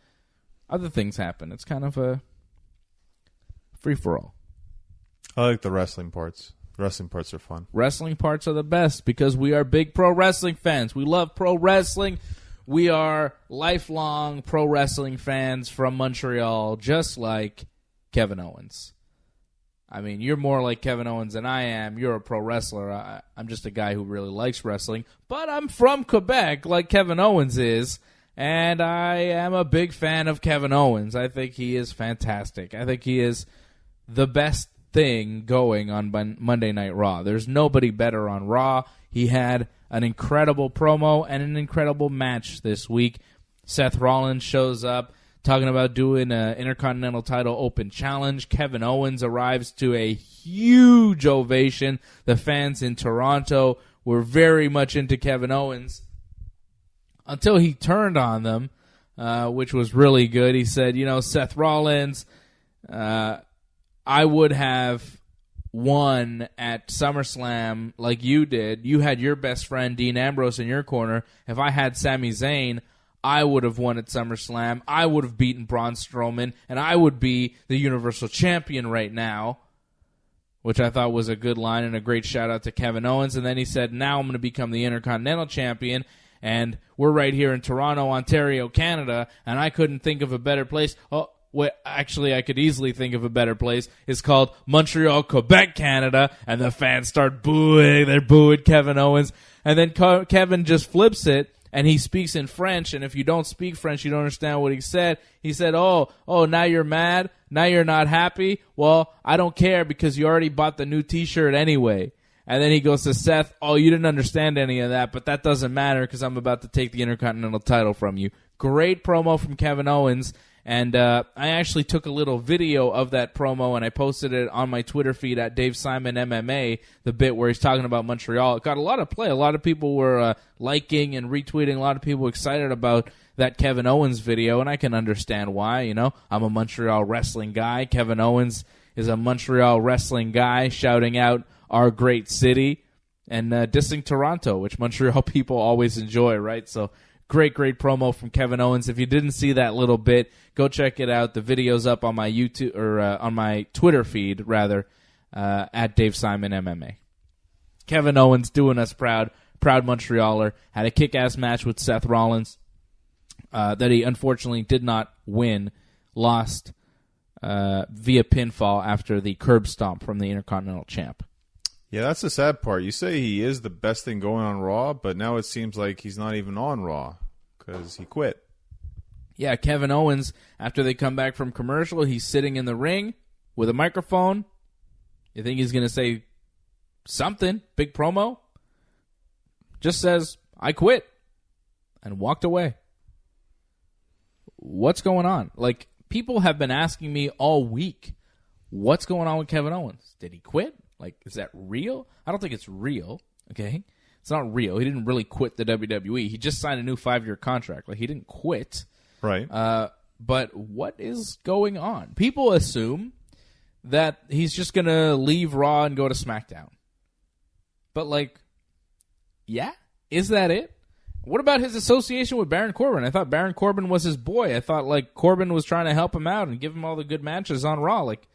other things happen. It's kind of a free-for-all. I like the wrestling parts. The wrestling parts are fun. Wrestling parts are the best because we are big pro wrestling fans. We love pro wrestling. We are lifelong pro wrestling fans from Montreal, just like Kevin Owens. I mean, you're more like Kevin Owens than I am. You're a pro wrestler. I'm just a guy who really likes wrestling. But I'm from Quebec, like Kevin Owens is, and I am a big fan of Kevin Owens. I think he is fantastic. I think he is the best thing going on Monday Night Raw. There's nobody better on Raw. He had an incredible promo and an incredible match this week. Seth Rollins shows up talking about doing an Intercontinental title open challenge. Kevin Owens arrives to a huge ovation. The fans in Toronto were very much into Kevin Owens until he turned on them, which was really good. He said, Seth Rollins, I would have won at SummerSlam like you did. You had your best friend Dean Ambrose in your corner. If I had Sami Zayn, I would have won at SummerSlam. I would have beaten Braun Strowman, and I would be the Universal Champion right now, which I thought was a good line and a great shout-out to Kevin Owens. And then he said, now I'm going to become the Intercontinental Champion, and we're right here in Toronto, Ontario, Canada, and I couldn't think of a better place. Oh, actually, I could easily think of a better place. It's called Montreal, Quebec, Canada, and the fans start booing. They're booing Kevin Owens. And then Kevin just flips it, and he speaks in French, and if you don't speak French, you don't understand what he said. He said, oh, now you're mad? Now you're not happy? Well, I don't care because you already bought the new T-shirt anyway. And then he goes to Seth, oh, you didn't understand any of that, but that doesn't matter because I'm about to take the Intercontinental title from you. Great promo from Kevin Owens. And I actually took a little video of that promo, and I posted it on my Twitter feed at Dave Simon MMA, the bit where he's talking about Montreal. It got a lot of play. A lot of people were liking and retweeting. A lot of people excited about that Kevin Owens video, and I can understand why. I'm a Montreal wrestling guy. Kevin Owens is a Montreal wrestling guy shouting out our great city and dissing Toronto, which Montreal people always enjoy, right? So great promo from Kevin Owens. If you didn't see that little bit, go check it out. The video's up on my YouTube or on my Twitter feed, rather, at Dave Simon MMA. Kevin Owens doing us proud Montrealer. Had a kick-ass match with Seth Rollins that he unfortunately did not win. Lost via pinfall after the curb stomp from the Intercontinental Champ. Yeah, that's the sad part. You say he is the best thing going on Raw, but now it seems like he's not even on Raw because he quit. Yeah, Kevin Owens, after they come back from commercial, he's sitting in the ring with a microphone. You think he's going to say something, big promo. Just says, I quit, and walked away. What's going on? Like, people have been asking me all week, what's going on with Kevin Owens? Did he quit? Like, is that real? I don't think it's real, okay? It's not real. He didn't really quit the WWE. He just signed a new 5-year contract. Like, he didn't quit. Right. But what is going on? People assume that he's just going to leave Raw and go to SmackDown. But, like, yeah? Is that it? What about his association with Baron Corbin? I thought Baron Corbin was his boy. I thought, like, Corbin was trying to help him out and give him all the good matches on Raw. Like,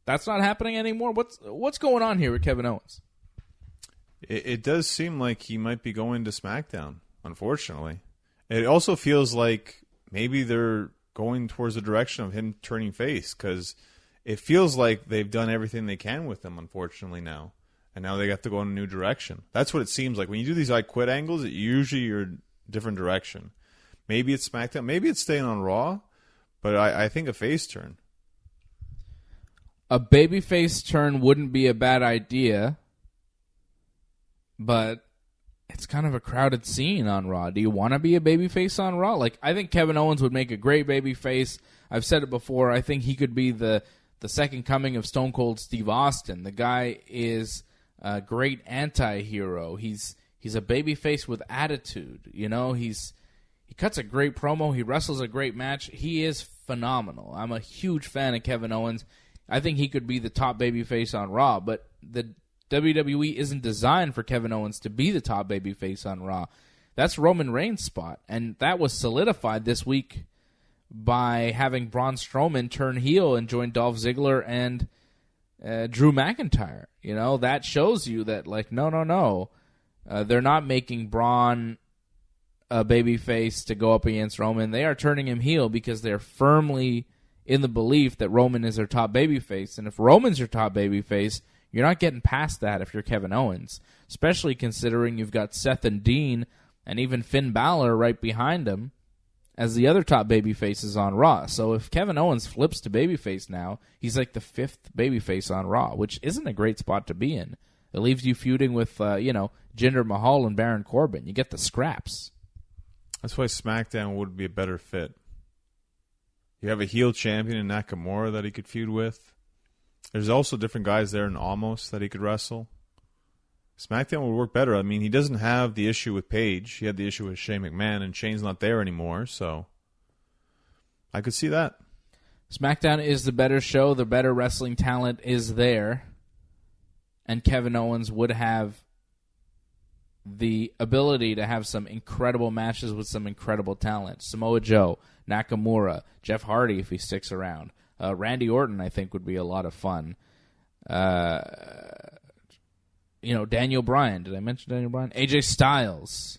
that's not happening anymore? What's going on here with Kevin Owens? It does seem like he might be going to SmackDown, unfortunately. It also feels like maybe they're going towards the direction of him turning face, because it feels like they've done everything they can with him, unfortunately, now. And now they have to go in a new direction. That's what it seems like. When you do these I quit angles, usually you're a different direction. Maybe it's SmackDown. Maybe it's staying on Raw. But I think a face turn. A babyface turn wouldn't be a bad idea. But it's kind of a crowded scene on Raw. Do you want to be a babyface on Raw? Like, I think Kevin Owens would make a great babyface. I've said it before. I think he could be the second coming of Stone Cold Steve Austin. The guy is a great anti-hero. He's a babyface with attitude. You know, he cuts a great promo. He wrestles a great match. He is phenomenal. I'm a huge fan of Kevin Owens. I think he could be the top babyface on Raw, but the WWE isn't designed for Kevin Owens to be the top babyface on Raw. That's Roman Reigns' spot, and that was solidified this week by having Braun Strowman turn heel and join Dolph Ziggler and Drew McIntyre. You know, that shows you that, like, no. They're not making Braun a babyface to go up against Roman. They are turning him heel because they're firmly in the belief that Roman is their top babyface. And if Roman's your top babyface, you're not getting past that if you're Kevin Owens, especially considering you've got Seth and Dean and even Finn Balor right behind him as the other top babyfaces on Raw. So if Kevin Owens flips to babyface now, he's like the 5th babyface on Raw, which isn't a great spot to be in. It leaves you feuding with, Jinder Mahal and Baron Corbin. You get the scraps. That's why SmackDown would be a better fit. You have a heel champion in Nakamura that he could feud with. There's also different guys there in Almost that he could wrestle. SmackDown would work better. I mean, he doesn't have the issue with Paige. He had the issue with Shane McMahon, and Shane's not there anymore, so I could see that. SmackDown is the better show. The better wrestling talent is there. And Kevin Owens would have the ability to have some incredible matches with some incredible talent. Samoa Joe, Nakamura, Jeff Hardy if he sticks around. Randy Orton, I think, would be a lot of fun. Daniel Bryan. Did I mention Daniel Bryan? AJ Styles.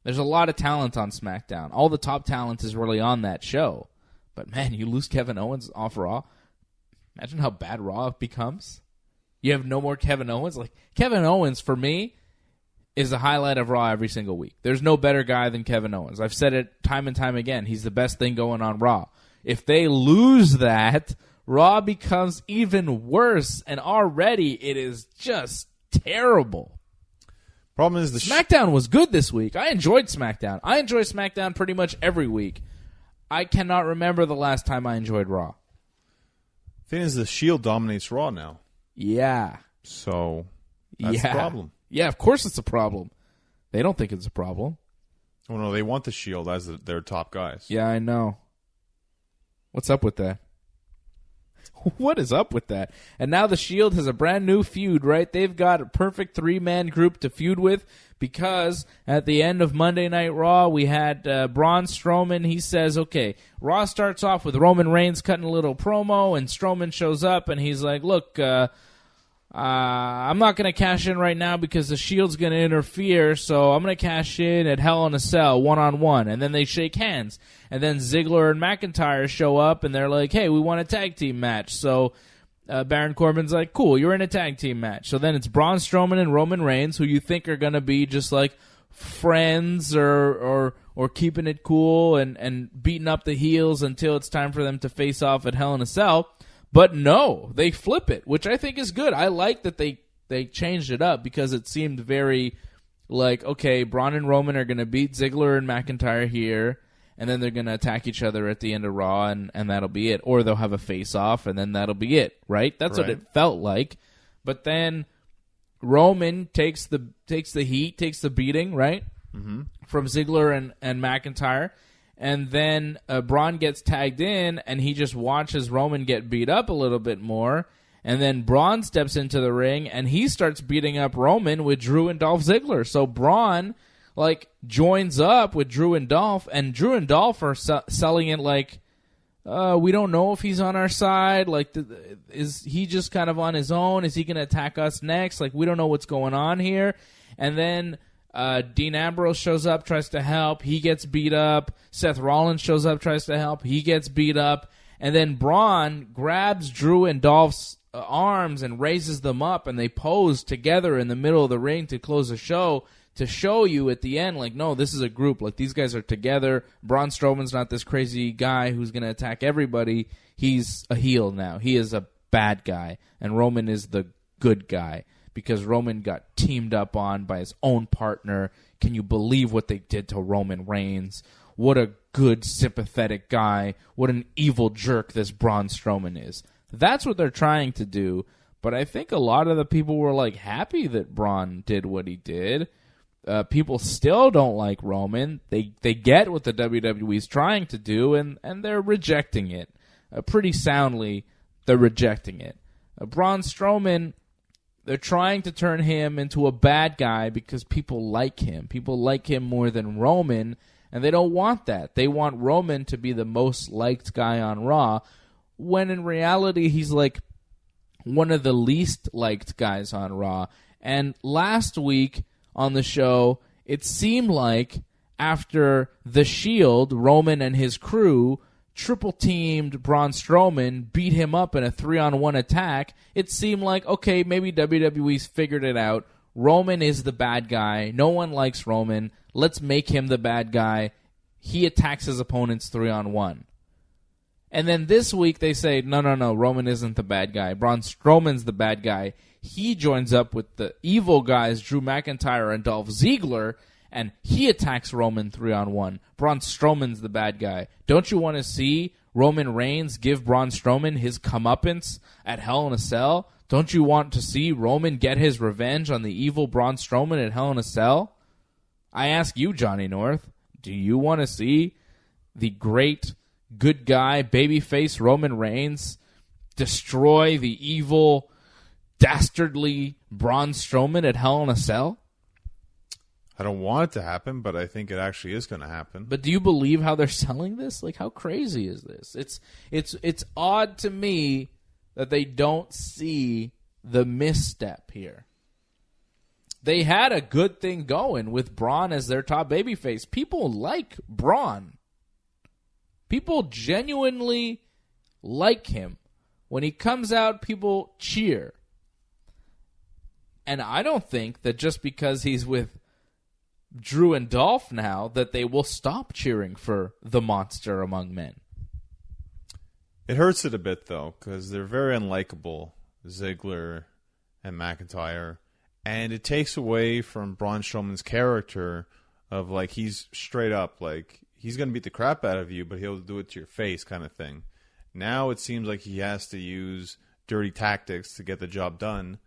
There's a lot of talent on SmackDown. All the top talent is really on that show. But, man, you lose Kevin Owens off Raw. Imagine how bad Raw becomes. You have no more Kevin Owens. Like, Kevin Owens, for me, is the highlight of Raw every single week. There's no better guy than Kevin Owens. I've said it time and time again. He's the best thing going on Raw. If they lose that, Raw becomes even worse, and already it is just terrible. Problem is SmackDown was good this week. I enjoyed SmackDown. I enjoy SmackDown pretty much every week. I cannot remember the last time I enjoyed Raw. Thing is, the Shield dominates Raw now. Yeah. So that's the problem. Yeah, of course it's a problem. They don't think it's a problem. Oh no, they want the Shield as their top guys. Yeah, I know. What's up with that? What is up with that? And now the Shield has a brand new feud, right? They've got a perfect 3-man group to feud with because at the end of Monday Night Raw, we had Braun Strowman. He says, okay, Raw starts off with Roman Reigns cutting a little promo, and Strowman shows up, and he's like, look, I'm not going to cash in right now because the Shield's going to interfere, so I'm going to cash in at Hell in a Cell, one-on-one. And then they shake hands. And then Ziggler and McIntyre show up, and they're like, hey, we want a tag team match. So Baron Corbin's like, cool, you're in a tag team match. So then it's Braun Strowman and Roman Reigns, who you think are going to be just like friends or keeping it cool and beating up the heels until it's time for them to face off at Hell in a Cell. But no, they flip it, which I think is good. I like that they they changed it up because it seemed very like, okay, Braun and Roman are going to beat Ziggler and McIntyre here, and then they're going to attack each other at the end of Raw, and that'll be it. Or they'll have a face-off, and then that'll be it, right? That's what it felt like. But then Roman takes the heat, takes the beating, right, from Ziggler and McIntyre. And then Braun gets tagged in, and he just watches Roman get beat up a little bit more. And then Braun steps into the ring, and he starts beating up Roman with Drew and Dolph Ziggler. So Braun, joins up with Drew and Dolph are selling it like, we don't know if he's on our side. Like, is he just kind of on his own? Is he going to attack us next? Like, we don't know what's going on here. And then Dean Ambrose shows up, tries to help. He gets beat up. Seth Rollins shows up, tries to help. He gets beat up. And then Braun grabs Drew and Dolph's arms and raises them up, and they pose together in the middle of the ring to close the show, to show you at the end, like, no, this is a group. Like, these guys are together. Braun Strowman's not this crazy guy who's going to attack everybody. He's a heel now. He is a bad guy, and Roman is the good guy because Roman got teamed up on by his own partner. Can you believe what they did to Roman Reigns? What a good, sympathetic guy. What an evil jerk this Braun Strowman is. That's what they're trying to do, but I think a lot of the people were, happy that Braun did what he did. People still don't like Roman. They get what the WWE is trying to do, and they're rejecting it. Pretty soundly, they're rejecting it. Braun Strowman, they're trying to turn him into a bad guy because people like him. People like him more than Roman, and they don't want that. They want Roman to be the most liked guy on Raw, when in reality he's one of the least liked guys on Raw. And last week on the show, it seemed like after The Shield, Roman and his crew triple-teamed Braun Strowman, beat him up in a 3-on-1 attack, it seemed like, okay, maybe WWE's figured it out. Roman is the bad guy. No one likes Roman. Let's make him the bad guy. He attacks his opponents 3-on-1. And then this week they say, no, Roman isn't the bad guy. Braun Strowman's the bad guy. He joins up with the evil guys, Drew McIntyre and Dolph Ziggler, and he attacks Roman 3-on-1. Braun Strowman's the bad guy. Don't you want to see Roman Reigns give Braun Strowman his comeuppance at Hell in a Cell? Don't you want to see Roman get his revenge on the evil Braun Strowman at Hell in a Cell? I ask you, Johnny North, do you want to see the great good guy, babyface Roman Reigns destroy the evil, dastardly Braun Strowman at Hell in a Cell? I don't want it to happen, but I think it actually is going to happen. But do you believe how they're selling this? How crazy is this? It's odd to me that they don't see the misstep here. They had a good thing going with Braun as their top babyface. People like Braun. People genuinely like him. When he comes out, people cheer. And I don't think that just because he's with Drew and Dolph now, that they will stop cheering for the monster among men. It hurts it a bit, though, because they're very unlikable, Ziggler and McIntyre. And it takes away from Braun Strowman's character of, he's straight up, he's going to beat the crap out of you, but he'll do it to your face kind of thing. Now it seems like he has to use dirty tactics to get the job done,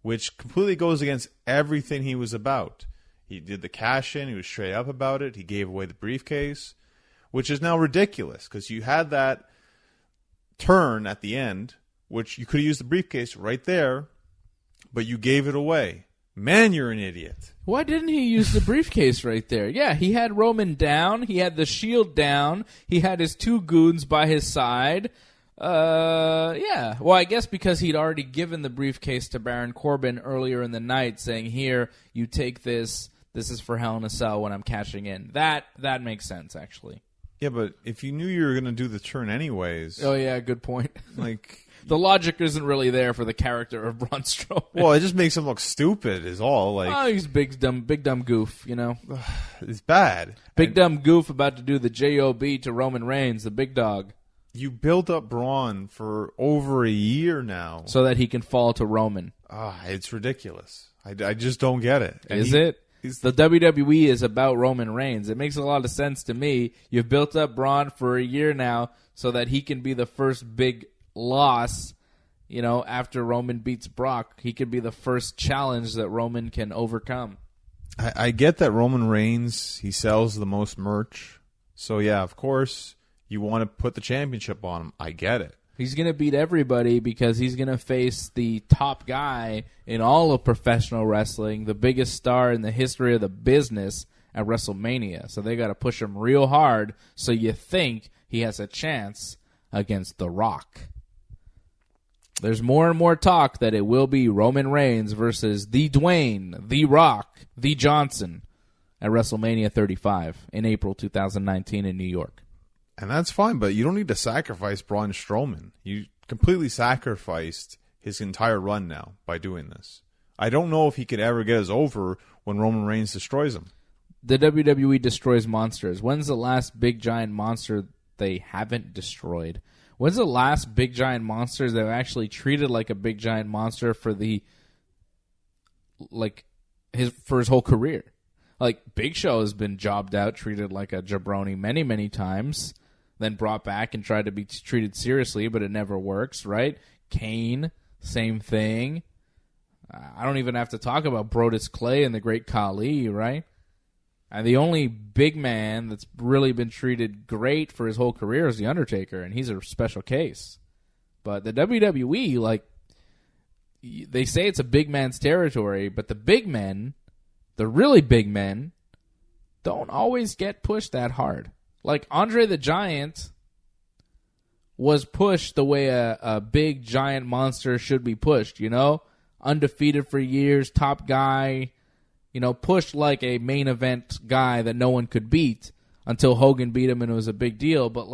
which completely goes against everything he was about. He did the cash-in. He was straight up about it. He gave away the briefcase, which is now ridiculous because you had that turn at the end, which you could have used the briefcase right there, but you gave it away. Man, you're an idiot. Why didn't he use the briefcase right there? Yeah, he had Roman down. He had the Shield down. He had his two goons by his side. Yeah. Well, I guess because he'd already given the briefcase to Baron Corbin earlier in the night, saying, here, you take this. This is for Hell in a Cell when I'm cashing in. That makes sense, actually. Yeah, but if you knew you were going to do the turn anyways... Oh, yeah, good point. The logic isn't really there for the character of Braun Strowman. Well, it just makes him look stupid is all. He's big dumb goof, you know. It's bad. Big dumb goof about to do the J.O.B. to Roman Reigns, the big dog. You built up Braun for over a year now. So that he can fall to Roman. It's ridiculous. I just don't get it. Is it? The WWE is about Roman Reigns. It makes a lot of sense to me. You've built up Braun for a year now so that he can be the first big loss, after Roman beats Brock. He could be the first challenge that Roman can overcome. I get that Roman Reigns, he sells the most merch. So, yeah, of course, you want to put the championship on him. I get it. He's going to beat everybody because he's going to face the top guy in all of professional wrestling, the biggest star in the history of the business at WrestleMania. So they got to push him real hard so you think he has a chance against The Rock. There's more and more talk that it will be Roman Reigns versus The Dwayne, The Rock, The Johnson at WrestleMania 35 in April 2019 in New York. And that's fine, but you don't need to sacrifice Braun Strowman. You completely sacrificed his entire run now by doing this. I don't know if he could ever get us over when Roman Reigns destroys him. The WWE destroys monsters. When's the last big giant monster they haven't destroyed? When's the last big giant monster they've actually treated like a big giant monster for his whole career? Like, Big Show has been jobbed out, treated like a jabroni many, many times, then brought back and tried to be treated seriously, but it never works, right? Kane, same thing. I don't even have to talk about Brodus Clay and the Great Khali, right? And the only big man that's really been treated great for his whole career is The Undertaker, and he's a special case. But the WWE, they say it's a big man's territory, but the big men, the really big men, don't always get pushed that hard. Like Andre the Giant was pushed the way a big giant monster should be pushed, undefeated for years, top guy, pushed like a main event guy that no one could beat until Hogan beat him and it was a big deal. But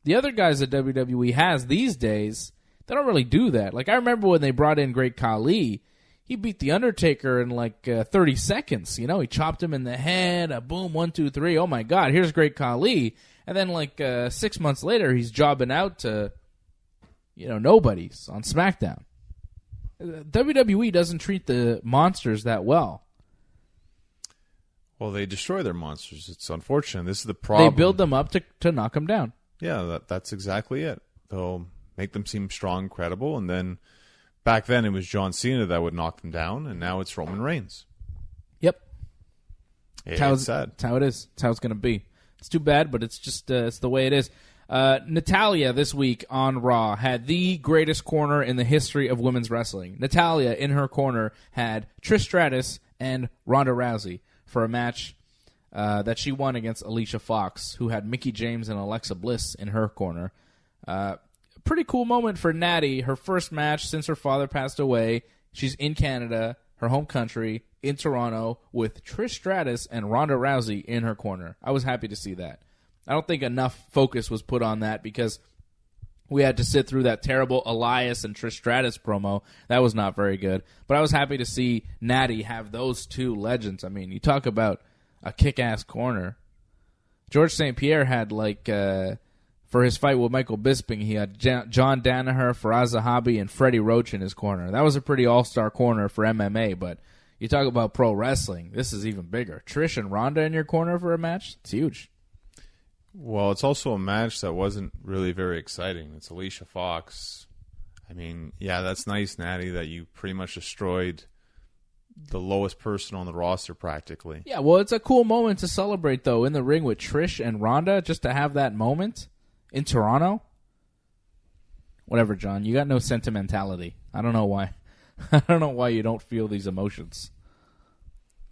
the other guys that WWE has these days, they don't really do that. I remember when they brought in Great Khali, he beat The Undertaker in 30 seconds. He chopped him in the head, a boom, 1, 2, 3. Oh my God, here's Great Khali. And then 6 months later, he's jobbing out to, nobodies on Smackdown. WWE doesn't treat the monsters that well. Well, they destroy their monsters. It's unfortunate. This is the problem. They build them up to knock them down. Yeah, that's exactly it. They'll make them seem strong, credible, and then back then it was John Cena that would knock them down, and now it's Roman Reigns. Yep. It's sad. It's how it is. It's how it's going to be. It's too bad, but it's just it's the way it is. Natalya this week on Raw had the greatest corner in the history of women's wrestling. Natalya in her corner had Trish Stratus and Ronda Rousey for a match that she won against Alicia Fox, who had Mickie James and Alexa Bliss in her corner. Pretty cool moment for Natty. Her first match since her father passed away. She's in Canada, her home country, in Toronto, with Trish Stratus and Ronda Rousey in her corner. I was happy to see that. I don't think enough focus was put on that because we had to sit through that terrible Elias and Trish Stratus promo. That was not very good. But I was happy to see Natty have those two legends. I mean, you talk about a kick-ass corner. George St. Pierre had for his fight with Michael Bisping, he had John Danaher, Faraz Zahabi, and Freddie Roach in his corner. That was a pretty all-star corner for MMA, but you talk about pro wrestling, this is even bigger. Trish and Ronda in your corner for a match? It's huge. Well, it's also a match that wasn't really very exciting. It's Alicia Fox. I mean, yeah, that's nice, Natty, that you pretty much destroyed the lowest person on the roster practically. Yeah, well, it's a cool moment to celebrate, though, in the ring with Trish and Ronda, just to have that moment. In Toronto? Whatever, John. You got no sentimentality. I don't know why. I don't know why you don't feel these emotions.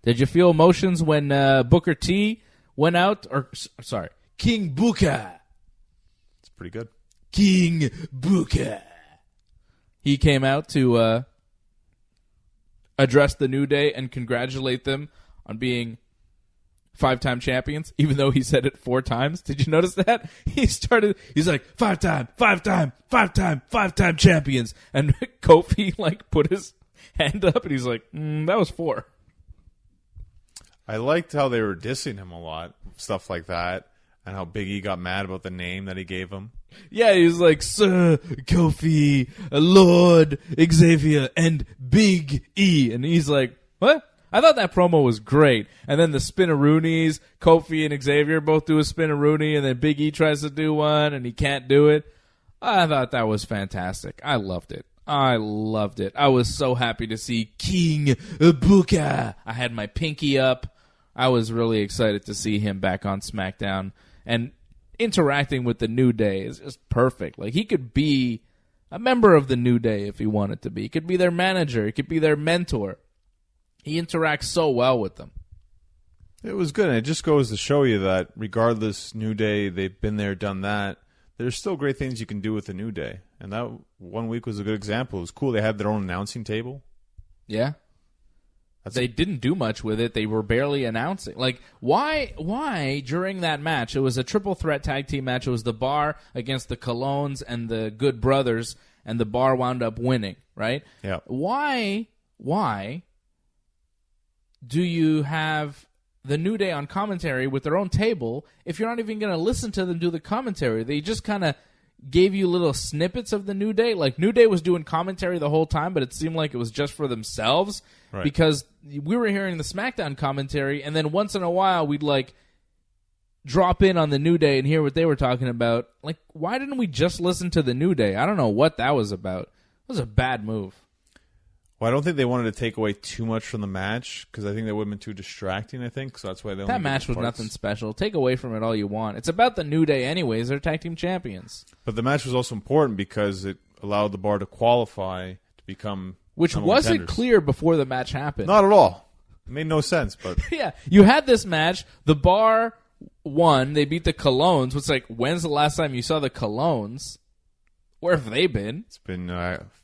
Did you feel emotions when Booker T went out? Sorry, King Booker. It's pretty good. King Booker. He came out to address the New Day and congratulate them on being 5-time champions, even though he said it 4 times. Did you notice that? He's like, 5-time champions. And Kofi, put his hand up, and he's like, that was 4. I liked how they were dissing him a lot, stuff like that. And how Big E got mad about the name that he gave him. Yeah, he was like, Sir Kofi, Lord Xavier, and Big E. And he's like, what? I thought that promo was great. And then the spin-a-roonies, Kofi and Xavier both do a spin-a-rooney, and then Big E tries to do one, and he can't do it. I thought that was fantastic. I loved it. I was so happy to see King Booker. I had my pinky up. I was really excited to see him back on SmackDown. And interacting with the New Day is just perfect. Like, he could be a member of the New Day if he wanted to be. He could be their manager. He could be their mentor. He interacts so well with them. It was good, and it just goes to show you that regardless, New Day, they've been there, done that, there's still great things you can do with the New Day. And that 1 week was a good example. It was cool. They had their own announcing table. Yeah. They didn't do much with it. They were barely announcing. Like, why during that match, it was a triple threat tag team match. It was the Bar against the Colognes and the Good Brothers, and the Bar wound up winning, right? Yeah. Why do you have the New Day on commentary with their own table if you're not even going to listen to them do the commentary? They just kind of gave you little snippets of the New Day. Like, New Day was doing commentary the whole time, but it seemed like it was just for themselves. Right. Because we were hearing the SmackDown commentary, and then once in a while we'd, like, drop in on the New Day and hear what they were talking about. Like, why didn't we just listen to the New Day? I don't know what that was about. It was a bad move. Well, I don't think they wanted to take away too much from the match, because I think that would have been too distracting, I think. So that's why they only That match was nothing special. Take away from it all you want. It's about the New Day anyways. They're tag team champions. But the match was also important because it allowed the Bar to qualify to become Which wasn't contenders. Clear before the match happened. Not at all. It made no sense. But yeah, you had this match. The Bar won. They beat the Colognes. Which, like, when's the last time you saw the Colognes? Where have they been? It's been,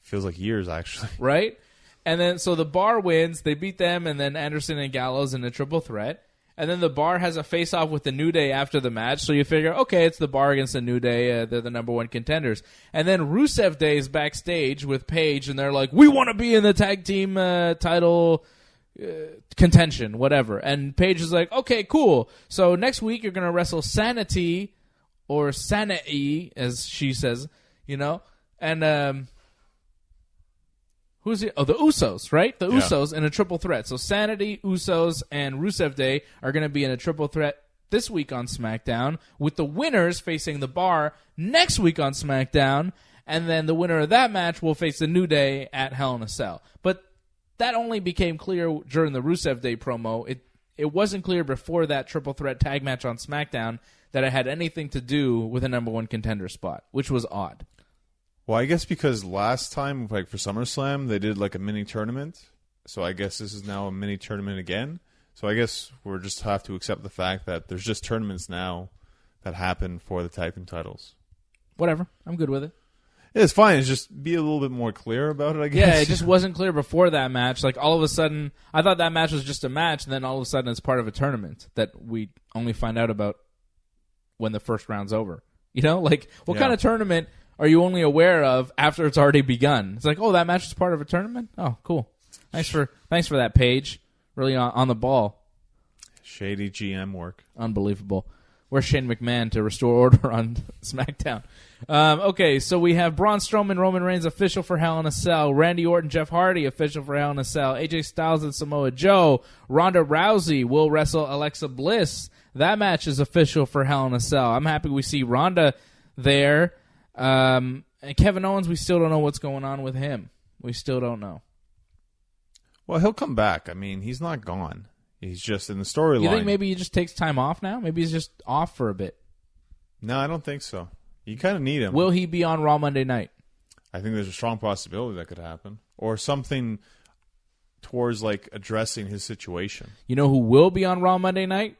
feels like years, actually. Right? And then, so the Bar wins. They beat them, and then Anderson and Gallows in a triple threat. And then the Bar has a face-off with the New Day after the match. So you figure, okay, it's the Bar against the New Day. They're the number one contenders. And then Rusev Day is backstage with Paige, and they're like, we want to be in the tag team title contention, whatever. And Paige is like, okay, cool. So next week you're going to wrestle Sanity, or Sanity, as she says, you know. And who's it? Oh, the Usos, right? The Usos in a triple threat. So Sanity, Usos, and Rusev Day are going to be in a triple threat this week on SmackDown, with the winners facing the Bar next week on SmackDown, and then the winner of that match will face the New Day at Hell in a Cell. But that only became clear during the Rusev Day promo. It wasn't clear before that triple threat tag match on SmackDown that it had anything to do with a number one contender spot, which was odd. Well, I guess because last time, like for SummerSlam, they did like a mini tournament. So I guess this is now a mini tournament again. So I guess we'll just have to accept the fact that there's just tournaments now that happen for the tag team titles. Whatever. I'm good with it. It's fine. It's just be a little bit more clear about it, I guess. Yeah, it just wasn't clear before that match. Like, all of a sudden, I thought that match was just a match, and then all of a sudden it's part of a tournament that we only find out about when the first round's over. You know? Like, what kind of tournament are you only aware of after it's already begun? It's like, oh, that match is part of a tournament? Oh, cool. Thanks for that, Paige. Really on the ball. Shady GM work. Unbelievable. Where's Shane McMahon to restore order on SmackDown? Okay, so we have Braun Strowman, Roman Reigns official for Hell in a Cell. Randy Orton, Jeff Hardy official for Hell in a Cell. AJ Styles and Samoa Joe. Ronda Rousey will wrestle Alexa Bliss. That match is official for Hell in a Cell. I'm happy we see Ronda there. And Kevin Owens, we still don't know what's going on with him. We still don't know. Well, he'll come back. I mean, he's not gone. He's just in the storyline. You think maybe he just takes time off now? Maybe he's just off for a bit. No, I don't think so. You kind of need him. Will he be on Raw Monday night? I think there's a strong possibility that could happen. Or something towards, like, addressing his situation. You know who will be on Raw Monday night?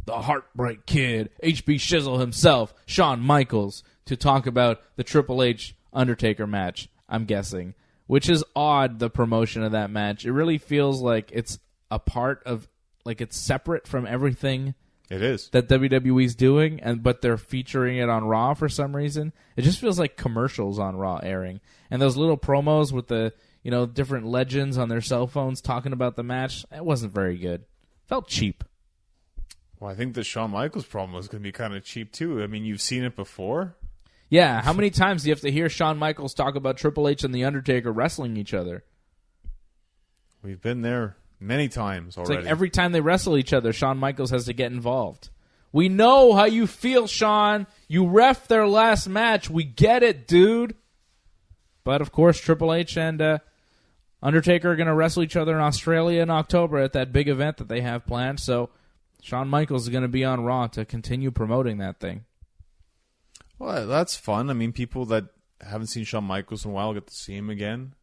The Heartbreak Kid, HB Shizzle himself, Shawn Michaels, to talk about the Triple H Undertaker match, I'm guessing. Which is odd, the promotion of that match. It really feels like it's a part of, like, it's separate from everything. It is. That WWE's doing, but they're featuring it on Raw for some reason. It just feels like commercials on Raw airing. And those little promos with the, you know, different legends on their cell phones talking about the match, it wasn't very good. Felt cheap. Well, I think the Shawn Michaels promo is going to be kind of cheap, too. I mean, you've seen it before. Yeah, how many times do you have to hear Shawn Michaels talk about Triple H and The Undertaker wrestling each other? We've been there many times already. It's like every time they wrestle each other, Shawn Michaels has to get involved. We know how you feel, Shawn. You ref their last match. We get it, dude. But, of course, Triple H and Undertaker are going to wrestle each other in Australia in October at that big event that they have planned. So Shawn Michaels is going to be on Raw to continue promoting that thing. Well, that's fun. I mean, people that haven't seen Shawn Michaels in a while get to see him again.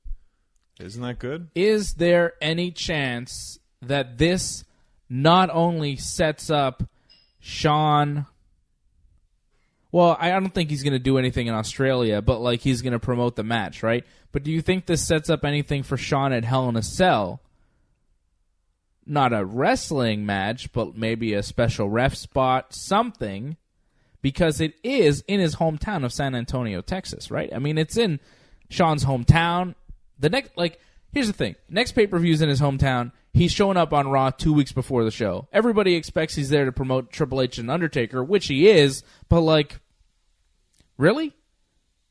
Isn't that good? Is there any chance that this not only sets up Shawn... Well, I don't think he's going to do anything in Australia, but like he's going to promote the match, right? But do you think this sets up anything for Shawn at Hell in a Cell? Not a wrestling match, but maybe a special ref spot, something, because it is in his hometown of San Antonio, Texas, right? I mean, it's in Shawn's hometown. Here's the thing. Next pay-per-view is in his hometown. He's showing up on Raw 2 weeks before the show. Everybody expects he's there to promote Triple H and Undertaker, which he is, but like, really?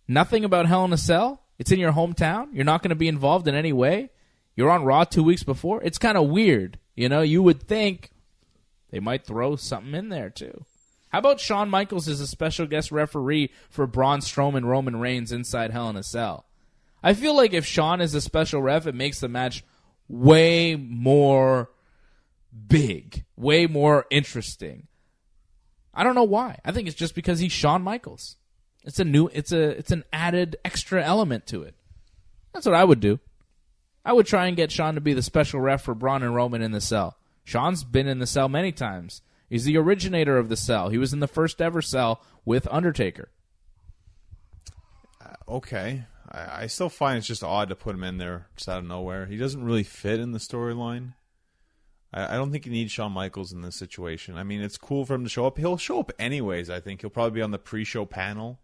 Nothing about Hell in a Cell? It's in your hometown? You're not going to be involved in any way? You're on Raw 2 weeks before? It's kind of weird. You know, you would think they might throw something in there, too. How about Shawn Michaels as a special guest referee for Braun Strowman, Roman Reigns inside Hell in a Cell? I feel like if Shawn is a special ref, it makes the match way more big, way more interesting. I don't know why. I think it's just because he's Shawn Michaels. It's an added extra element to it. That's what I would do. I would try and get Shawn to be the special ref for Braun and Roman in the Cell. Shawn's been in the Cell many times. He's the originator of the Cell. He was in the first ever Cell with Undertaker. Okay. I still find it's just odd to put him in there just out of nowhere. He doesn't really fit in the storyline. I don't think you need Shawn Michaels in this situation. I mean, it's cool for him to show up. He'll show up anyways, I think. He'll probably be on the pre-show panel.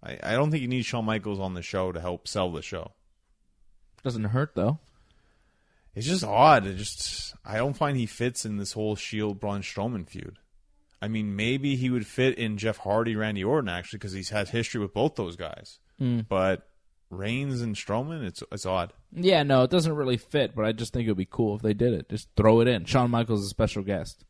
I don't think you need Shawn Michaels on the show to help sell the show. Doesn't hurt, though. It's just odd. I don't find he fits in this whole Shield Braun Strowman feud. I mean, maybe he would fit in Jeff Hardy, Randy Orton, actually, because he's had history with both those guys. But Reigns and Strowman, it's odd. Yeah, no, it doesn't really fit, but I just think it would be cool if they did it. Just throw it in. Shawn Michaels is a special guest.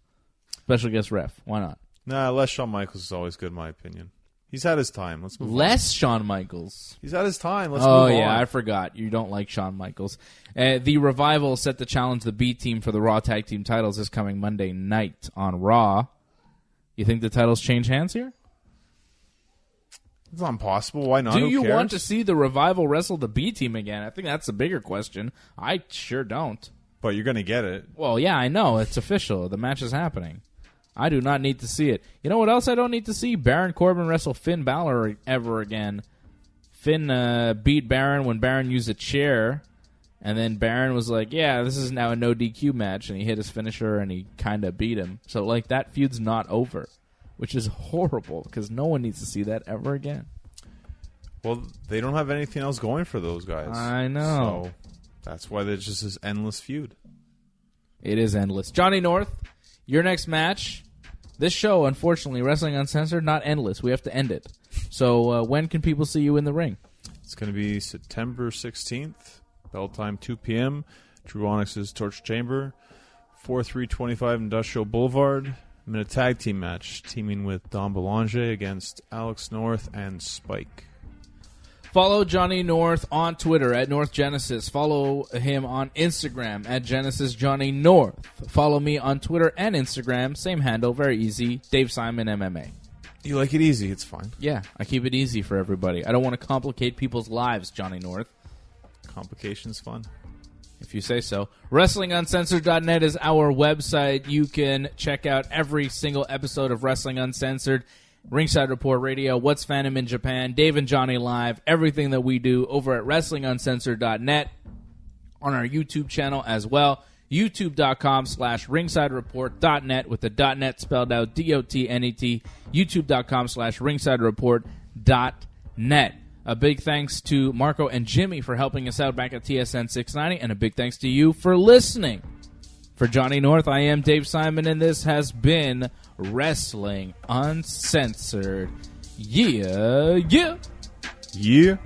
Special guest ref. Why not? Nah, less Shawn Michaels is always good, in my opinion. He's had his time. Let's move on. Less Shawn Michaels. He's had his time. Let's move on. Oh, yeah, I forgot. You don't like Shawn Michaels. The Revival set to challenge the B Team for the Raw Tag Team titles this coming Monday night on Raw. You think the titles change hands here? It's not possible. Why not? Do you want to see the Revival wrestle the B Team again? I think that's the bigger question. I sure don't. But you're going to get it. Well, yeah, I know. It's official. The match is happening. I do not need to see it. You know what else I don't need to see? Baron Corbin wrestle Finn Balor ever again. Finn beat Baron when Baron used a chair, and then Baron was like, yeah, this is now a no DQ match, and he hit his finisher, and he kind of beat him. So, like, that feud's not over, which is horrible, because no one needs to see that ever again. Well, they don't have anything else going for those guys. I know. So, that's why there's just this endless feud. It is endless. Johnny North, your next match. This show, unfortunately, Wrestling Uncensored, not endless. We have to end it. So when can people see you in the ring? It's going to be September 16th, bell time 2 p.m., Drew Onyx's Torch Chamber, 4325 Industrial Boulevard. I'm in a tag team match, teaming with Don Belanger against Alex North and Spike. Follow Johnny North on Twitter at North Genesis. Follow him on Instagram at Genesis Johnny North. Follow me on Twitter and Instagram. Same handle, very easy. Dave Simon MMA. You like it easy, it's fine. Yeah, I keep it easy for everybody. I don't want to complicate people's lives, Johnny North. Complication's fun. If you say so. WrestlingUncensored.net is our website. You can check out every single episode of Wrestling Uncensored. Ringside Report Radio, What's Fandom in Japan, Dave and Johnny Live, everything that we do over at WrestlingUncensored.net, on our YouTube channel as well, youtube.com/ringsidereport.net with the .net spelled out, D-O-T-N-E-T, youtube.com/ringsidereport.net. A big thanks to Marco and Jimmy for helping us out back at TSN 690, and a big thanks to you for listening For Johnny North, I am Dave Simon, and this has been Wrestling Uncensored. Yeah, yeah. Yeah.